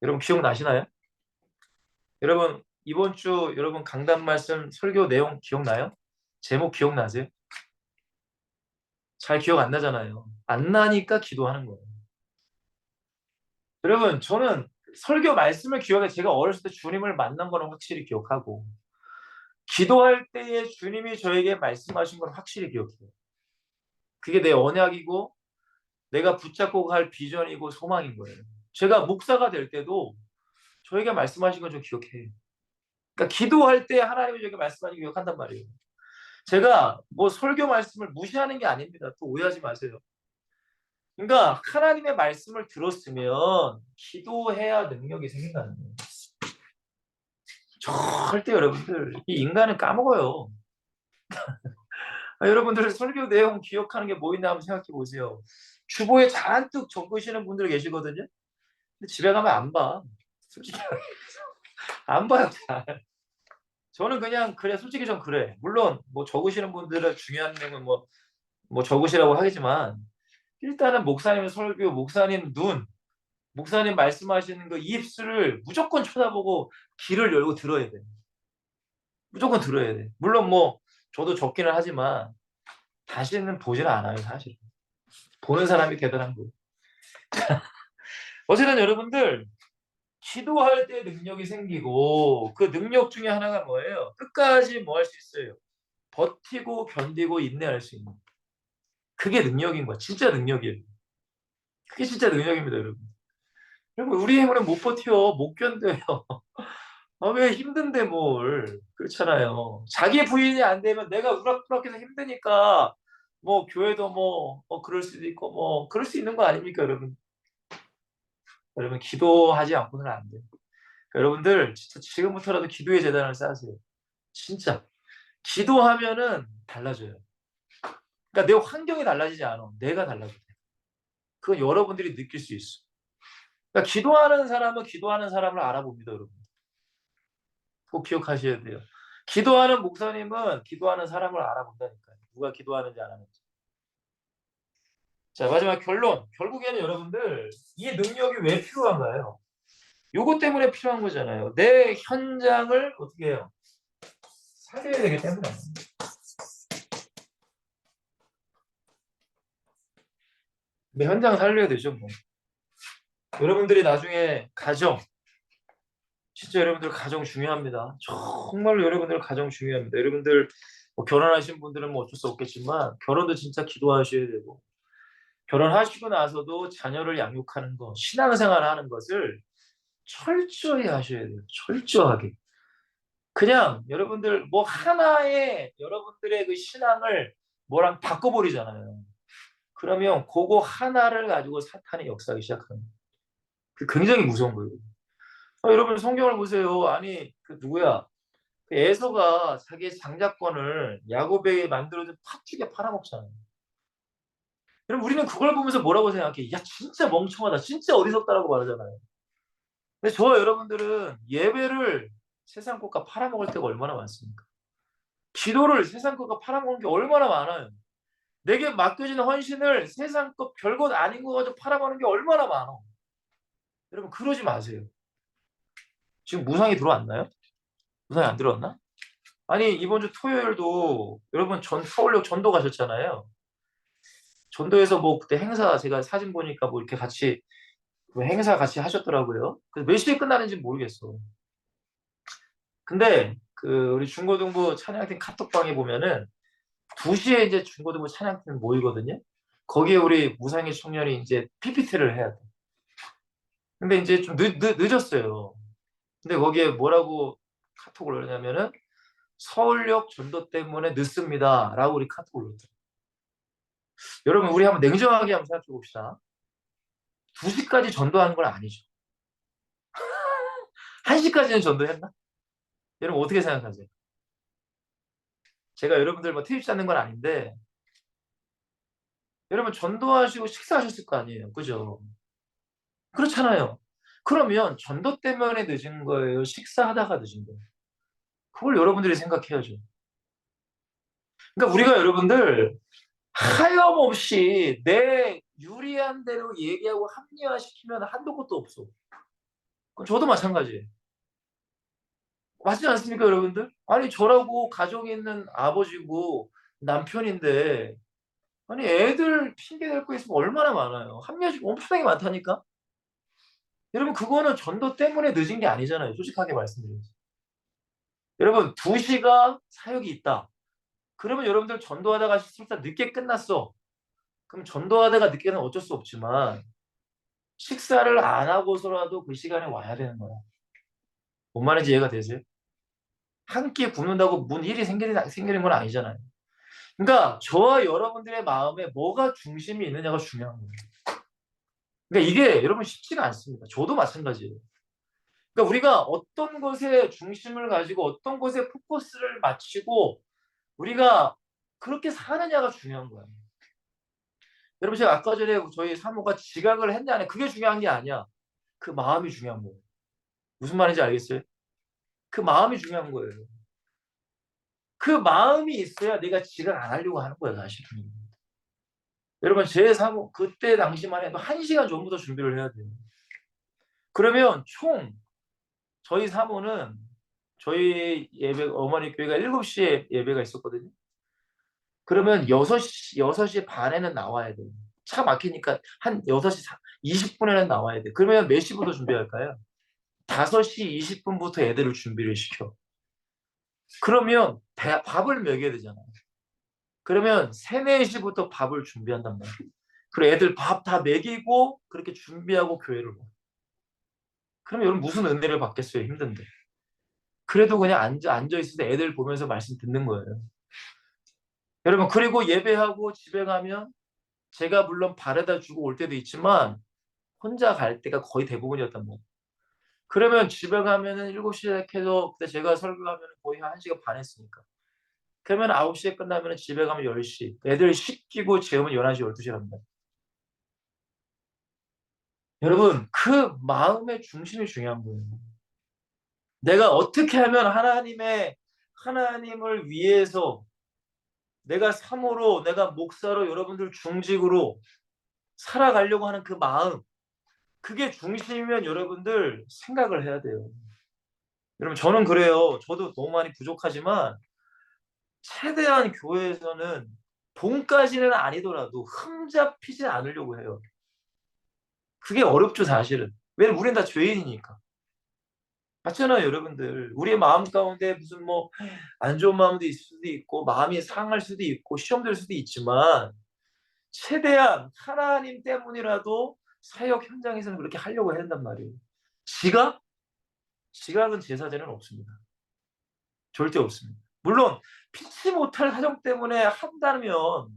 여러분 기억나시나요? 여러분 이번 주 여러분 강단 말씀 설교 내용 기억나요? 제목 기억나세요? 잘 기억 안 나잖아요. 안 나니까 기도하는 거예요. 여러분 저는 설교 말씀을 기억해. 제가 어렸을 때 주님을 만난 거는 확실히 기억하고 기도할 때에 주님이 저에게 말씀하신 건 확실히 기억해요. 그게 내 언약이고 내가 붙잡고 갈 비전이고 소망인 거예요. 제가 목사가 될 때도 저에게 말씀하신 건 좀 기억해요. 그러니까 기도할 때 하나님이 저에게 말씀하신 거 기억한단 말이에요. 제가 뭐 설교 말씀을 무시하는 게 아닙니다. 또 오해하지 마세요. 그러니까 하나님의 말씀을 들었으면 기도해야 능력이 생긴다는 거예요. 절대 여러분들 이 인간은 까먹어요. 여러분들 설교 내용 기억하는 게 뭐 있나 한번 생각해 보세요. 주보에 잔뜩 적으시는 분들 계시거든요. 근데 집에 가면 안 봐. 솔직히 안 봐요. 잘. 저는 그냥 그래 솔직히 좀 그래. 물론 뭐 적으시는 분들은 중요한 내용은 뭐 적으시라고 하겠지만 일단은 목사님 설교, 목사님 눈, 목사님 말씀하시는 그 입술을 무조건 쳐다보고 귀를 열고 들어야 돼. 무조건 들어야 돼. 물론 뭐 저도 적기는 하지만 다시는 보지는 않아요, 사실. 보는 사람이 대단한 거예요. 어쨌든 여러분들 기도할 때 능력이 생기고 그 능력 중에 하나가 뭐예요? 끝까지 뭐 할 수 있어요? 버티고 견디고 인내할 수 있는. 그게 능력인 거야. 진짜 능력이에요. 그게 진짜 능력입니다, 여러분. 여러분 우리 힘으로는 못 버텨, 못 견뎌요. 왜 힘든데 뭘. 그렇잖아요. 자기 부인이 안 되면 내가 우락부락해서 힘드니까 뭐 교회도 뭐 그럴 수도 있고 뭐 그럴 수 있는 거 아닙니까, 여러분? 여러분 기도하지 않고는 안 돼요. 여러분들 진짜 지금부터라도 기도의 재단을 쌓으세요. 진짜. 기도하면은 달라져요. 그러니까 내 환경이 달라지지 않아. 내가 달라져. 그건 여러분들이 느낄 수 있어. 그러니까 기도하는 사람은 기도하는 사람을 알아봅니다, 여러분. 꼭 기억하셔야 돼요. 기도하는 목사님은 기도하는 사람을 알아본다니까요. 누가 기도하는지 안 하는지. 자, 마지막 결론. 결국에는 여러분들 이 능력이 왜 필요한가요? 요것 때문에 필요한 거잖아요. 내 현장을 어떻게 해요? 살려야 되기 때문에. 내 현장 살려야 되죠, 뭐. 여러분들이 나중에 가정, 진짜 여러분들 가정 중요합니다. 정말로 여러분들 가정 중요합니다. 여러분들 뭐 결혼하신 분들은 뭐 어쩔 수 없겠지만 결혼도 진짜 기도하셔야 되고 결혼하시고 나서도 자녀를 양육하는 것, 신앙생활 하는 것을 철저히 하셔야 돼요. 철저하게. 그냥 여러분들 뭐 하나의 여러분들의 그 신앙을 뭐랑 바꿔버리잖아요. 그러면 그거 하나를 가지고 사탄이 역사하기 시작하는 거예요. 그 굉장히 무서운 거예요. 여러분 성경을 보세요. 아니 그 누구야? 그 에서가 자기 장자권을 야곱에게 만들어준 팥죽에 팔아먹잖아요. 그럼 우리는 그걸 보면서 뭐라고 생각해? 야 진짜 멍청하다. 진짜 어리석다라고 말하잖아요. 근데 저와 여러분들은 예배를 세상 것과 팔아먹을 때가 얼마나 많습니까? 기도를 세상 것과 팔아먹는 게 얼마나 많아요. 내게 맡겨진 헌신을 세상 것 별것 아닌 거 가지고 팔아먹는 게 얼마나 많아. 여러분 그러지 마세요. 지금 무상이 들어왔나요? 무상이 안 들어왔나? 아니 이번 주 토요일도 여러분 서울역 전도 가셨잖아요. 전도에서 뭐 그때 행사 제가 사진 보니까 뭐 이렇게 같이 뭐 행사 같이 하셨더라고요. 그래서 몇 시에 끝나는지 모르겠어. 근데 그 우리 중고등부 찬양팀 카톡방에 보면은 2시에 이제 중고등부 찬양팀 모이거든요. 거기에 우리 무상의 청년이 이제 PPT를 해야 돼. 근데 이제 좀 늦었어요. 근데 거기에 뭐라고 카톡을 올렸냐면은 서울역 전도 때문에 늦습니다. 라고 우리 카톡을 올렸죠. 여러분 우리 한번 냉정하게 한번 생각해 봅시다. 2시까지 전도하는 건 아니죠. 1시까지는 전도했나? 여러분 어떻게 생각하세요? 제가 여러분들 뭐 트집 잡는 건 아닌데 여러분 전도하시고 식사하셨을 거 아니에요. 그죠? 그렇잖아요. 그러면 전도 때문에 늦은 거예요? 식사하다가 늦은 거예요? 그걸 여러분들이 생각해야죠. 그러니까 우리가 여러분들 하염없이 내 유리한 대로 얘기하고 합리화시키면 한도 끝도 없어. 그건 저도 마찬가지예요. 맞지 않습니까, 여러분들? 아니, 저라고 가정에 있는 아버지고 남편인데, 아니, 애들 핑계 댈 거 있으면 얼마나 많아요. 합리화시키고 엄청나게 많다니까? 여러분, 그거는 전도 때문에 늦은 게 아니잖아요. 솔직하게 말씀드려서. 여러분, 2시가 사역이 있다. 그러면 여러분들 전도하다가 설사 늦게 끝났어. 그럼 전도하다가 늦게 끝나면 어쩔 수 없지만, 식사를 안 하고서라도 그 시간에 와야 되는 거야. 뭔 말인지 이해가 되세요? 한 끼 굶는다고 일이 생기는 건 아니잖아요. 그러니까 저와 여러분들의 마음에 뭐가 중심이 있느냐가 중요한 거예요. 그러니까 이게 여러분 쉽지가 않습니다. 저도 마찬가지예요. 그러니까 우리가 어떤 것에 중심을 가지고 어떤 것에 포커스를 맞추고 우리가 그렇게 사느냐가 중요한 거예요. 여러분 제가 아까 전에 저희 사모가 지각을 했냐 안 했냐 그게 중요한 게 아니야. 그 마음이 중요한 거예요. 무슨 말인지 알겠어요? 그 마음이 중요한 거예요. 그 마음이 있어야 내가 지각 안 하려고 하는 거예요, 사실은. 여러분 제 사모 그때 당시만 해도 1시간 전부터 준비를 해야 돼요. 그러면 총 저희 사모는 저희 예배 어머니 교회가 7시에 예배가 있었거든요. 그러면 6시 반에는 나와야 돼요. 차 막히니까 한 6시 20분에는 나와야 돼. 그러면 몇 시부터 준비할까요? 5시 20분부터 애들을 준비를 시켜. 그러면 밥을 먹여야 되잖아요. 그러면 3, 4시부터 밥을 준비한단 말이에요. 그리고 애들 밥 다 먹이고 그렇게 준비하고 교회를 와. 그럼 여러분 무슨 은혜를 받겠어요? 힘든데. 그래도 그냥 앉아 있을 때 애들 보면서 말씀 듣는 거예요. 여러분 그리고 예배하고 집에 가면 제가 물론 바래다 주고 올 때도 있지만 혼자 갈 때가 거의 대부분이었단 말이에요. 그러면 집에 가면은 7시에 해서 그때 제가 설교하면 거의 한 1시간 반 했으니까. 그러면 9시에 끝나면 집에 가면 10시. 애들 씻기고 재우면 11시, 12시랍니다. 여러분 그 마음의 중심이 중요한 거예요. 내가 어떻게 하면 하나님을 위해서 내가 사모로 내가 목사로 여러분들 중직으로 살아가려고 하는 그 마음 그게 중심이면 여러분들 생각을 해야 돼요. 여러분 저는 그래요. 저도 너무 많이 부족하지만 최대한 교회에서는 돈까지는 아니더라도 흠잡히지 않으려고 해요. 그게 어렵죠 사실은. 왜냐면 우린 다 죄인이니까. 맞잖아요 여러분들. 우리의 마음 가운데 무슨 뭐 안 좋은 마음도 있을 수도 있고 마음이 상할 수도 있고 시험 될 수도 있지만 최대한 하나님 때문이라도 사역 현장에서는 그렇게 하려고 해야 한단 말이에요. 지각? 지각은 제사제는 없습니다. 절대 없습니다. 물론 피치 못할 사정 때문에 한다면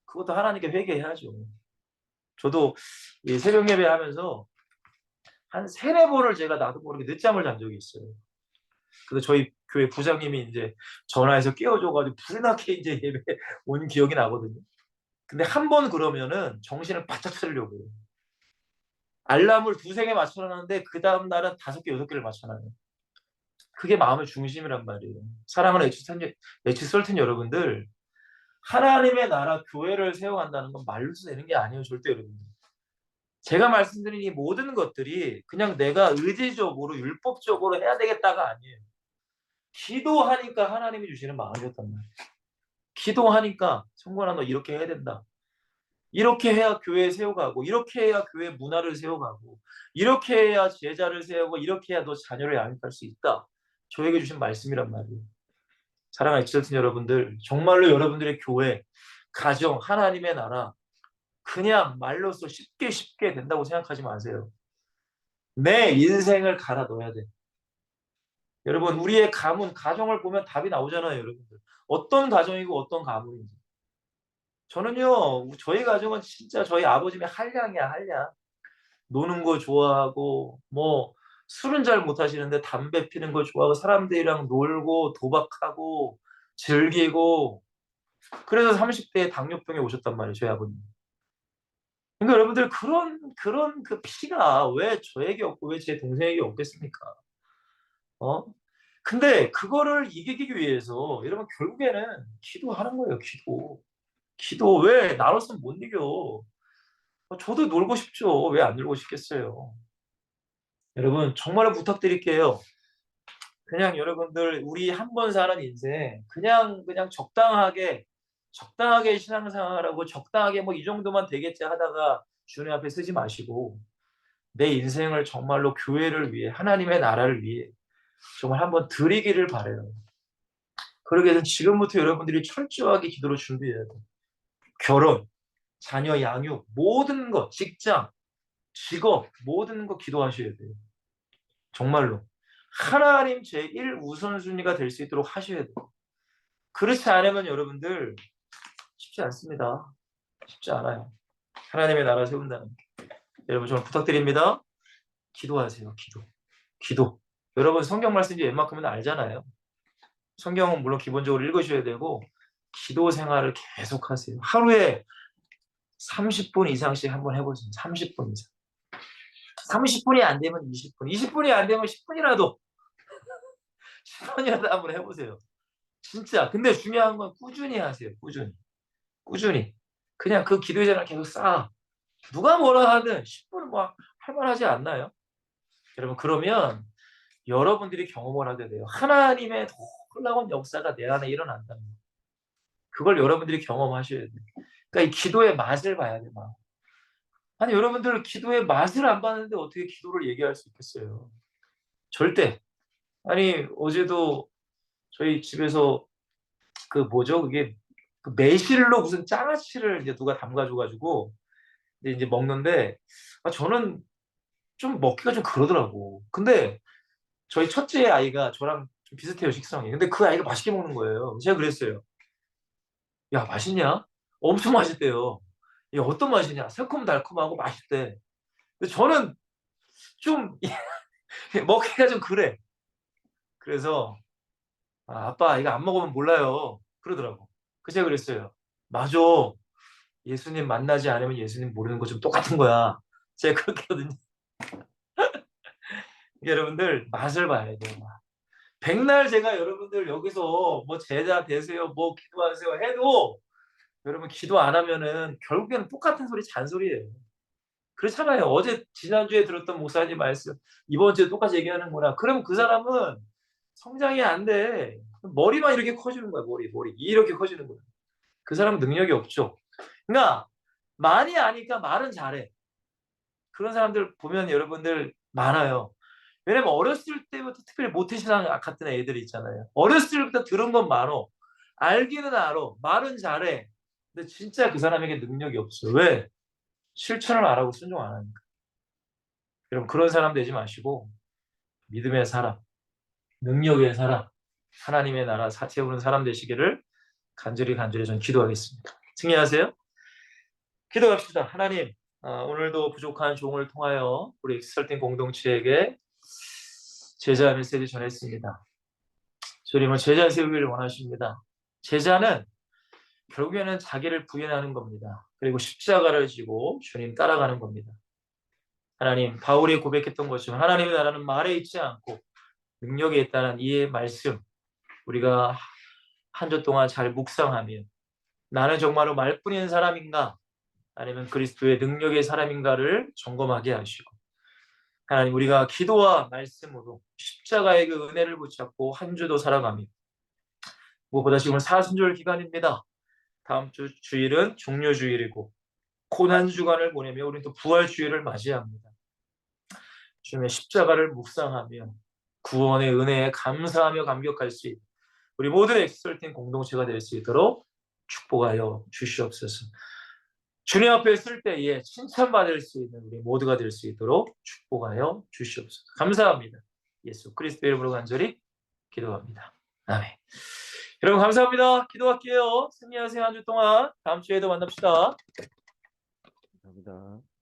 그것도 하나님께 회개해야죠. 저도 이 새벽 예배 하면서 한 3-4번을 제가 나도 모르게 늦잠을 잔 적이 있어요. 그래서 저희 교회 부장님이 이제 전화해서 깨워줘가지고 불이 나게 이제 예배 온 기억이 나거든요. 근데 한 번 그러면은 정신을 바짝 차리려고 해요. 알람을 2-3개 맞춰놨는데 그 다음 날은 5개, 6개를 맞춰놔요. 그게 마음의 중심이란 말이에요. 사랑하는 엑치설튼 여러분들, 하나님의 나라 교회를 세워간다는 건 말로 되는 게 아니에요. 절대 여러분들. 제가 말씀드린 이 모든 것들이 그냥 내가 의지적으로 율법적으로 해야 되겠다가 아니에요. 기도하니까 하나님이 주시는 마음이었단 말이에요. 기도하니까 성관아 너 이렇게 해야 된다. 이렇게 해야 교회 세워가고 이렇게 해야 교회 문화를 세워가고 이렇게 해야 제자를 세우고 이렇게 해야 너 자녀를 양육할 수 있다. 저에게 주신 말씀이란 말이에요. 사랑하는 엑셀튼 여러분들 정말로 여러분들의 교회 가정 하나님의 나라 그냥 말로써 쉽게 된다고 생각하지 마세요. 내 인생을 갈아 넣어야 돼. 여러분 우리의 가정을 보면 답이 나오잖아요. 여러분들 어떤 가정이고 어떤 가문인지. 저는요 저희 가정은 진짜 저희 아버님의 한량이야 한량. 노는 거 좋아하고 뭐 술은 잘 못하시는데 담배 피는 거 좋아하고 사람들이랑 놀고 도박하고 즐기고 그래서 30대에 당뇨병에 오셨단 말이에요, 저희 아버님. 그러니까 여러분들 그런 그 피가 왜 저에게 없고 왜 제 동생에게 없겠습니까? 어? 근데 그거를 이기기 위해서 여러분 결국에는 기도하는 거예요, 기도. 기도 왜 나로서는 못 이겨? 저도 놀고 싶죠. 왜 안 놀고 싶겠어요? 여러분 정말 부탁드릴게요. 그냥 여러분들 우리 한 번 사는 인생 그냥 적당하게 신앙생활하고 적당하게 뭐 이 정도만 되겠지 하다가 주님 앞에 서지 마시고 내 인생을 정말로 교회를 위해 하나님의 나라를 위해 정말 한번 드리기를 바래요. 그러기 위해서 지금부터 여러분들이 철저하게 기도로 준비해야 돼요. 결혼, 자녀 양육, 모든 것, 직장, 직업, 모든 거 기도하셔야 돼요. 정말로. 하나님 제1 우선순위가 될 수 있도록 하셔야 돼요. 그렇지 않으면 여러분들 쉽지 않습니다. 쉽지 않아요. 하나님의 나라 세운다는 게. 여러분 정말 부탁드립니다. 기도하세요. 기도. 기도. 여러분 성경 말씀이 웬만큼은 알잖아요. 성경은 물론 기본적으로 읽으셔야 되고 기도 생활을 계속 하세요. 하루에 30분 이상씩 한번 해보세요. 30분 이상. 30분이 안 되면 20분, 20분이 안 되면 10분이라도 10분이라도 한번 해보세요. 진짜. 근데 중요한 건 꾸준히 하세요. 꾸준히. 꾸준히. 그냥 그 기도의 자리를 계속 쌓아. 누가 뭐라 하든 10분은 뭐 할만하지 않나요? 여러분 그러면 여러분들이 경험을 하게 돼요. 하나님의 놀라운 역사가 내 안에 일어난다는 거. 그걸 여러분들이 경험하셔야 돼요. 그러니까 이 기도의 맛을 봐야 돼요. 아니 여러분들 기도의 맛을 안 봤는데 어떻게 기도를 얘기할 수 있겠어요? 절대. 아니 어제도 저희 집에서 그 뭐죠? 그게 그 매실로 무슨 장아찌를 이제 누가 담가줘가지고 이제 먹는데 저는 좀 먹기가 좀 그러더라고. 근데 저희 첫째 아이가 저랑 좀 비슷해요, 식성이. 근데 그 아이가 맛있게 먹는 거예요. 제가 그랬어요. 야, 맛있냐? 엄청 맛있대요. 이게 어떤 맛이냐? 새콤달콤하고 맛있대. 근데 저는 좀 먹기가 좀 그래. 그래서 아빠 이거 안 먹으면 몰라요. 그러더라고. 그래서 제가 그랬어요. 맞아. 예수님 만나지 않으면 예수님 모르는 거 좀 똑같은 거야. 제가 그렇게 하거든요. 여러분들 맛을 봐야 돼요. 백날 제가 여러분들 여기서 뭐 제자 되세요, 뭐 기도하세요 해도 여러분 기도 안 하면은 결국에는 똑같은 소리 잔소리예요. 그렇잖아요. 어제 지난주에 들었던 목사님 말씀 이번 주에 똑같이 얘기하는구나. 그럼 그 사람은 성장이 안 돼. 머리만 이렇게 커지는 거야. 머리 이렇게 커지는 거야. 그 사람은 능력이 없죠. 그러니까 많이 아니까 말은 잘해. 그런 사람들 보면 여러분들 많아요. 왜냐면 어렸을 때부터 특별히 모태신앙 같은 애들이 있잖아요. 어렸을 때부터 들은 건 많어. 알기는 알아. 말은 잘해. 근데 진짜 그 사람에게 능력이 없어. 왜? 실천을 안 하고 순종 안 하니까. 여러분 그런 사람 되지 마시고 믿음의 사람, 능력의 사람, 하나님의 나라 세우는 사람 되시기를 간절히 전 기도하겠습니다. 승리하세요. 기도합시다. 하나님, 오늘도 부족한 종을 통하여 우리 엑스설팅 공동체에게 제자 메시지 전했습니다. 주님은 제자 세우기를 원하십니다. 제자는 결국에는 자기를 부인하는 겁니다. 그리고 십자가를 지고 주님 따라가는 겁니다. 하나님, 바울이 고백했던 것처럼 하나님의 나라는 말에 있지 않고 능력에 있다는 이 말씀 우리가 한 주 동안 잘 묵상하며 나는 정말로 말뿐인 사람인가 아니면 그리스도의 능력의 사람인가를 점검하게 하시고 하나님 우리가 기도와 말씀으로 십자가의 그 은혜를 붙잡고 한 주도 살아가며 무엇보다 지금은 사순절 기간입니다. 다음 주 주일은 종료주일이고 고난 주간을 보내며 우리는 또 부활 주일을 맞이합니다. 주님의 십자가를 묵상하며 구원의 은혜에 감사하며 감격할 수 있는 우리 모든 엑설팅 공동체가 될 수 있도록 축복하여 주시옵소서. 주님 앞에 쓸 때에 칭찬받을 수 있는 우리 모두가 될 수 있도록 축복하여 주시옵소서. 감사합니다. 예수 그리스도의 이름으로 간절히 기도합니다. 아멘. 여러분 감사합니다. 기도할게요. 승리하세요. 한 주 동안. 다음 주에도 만납시다. 감사합니다.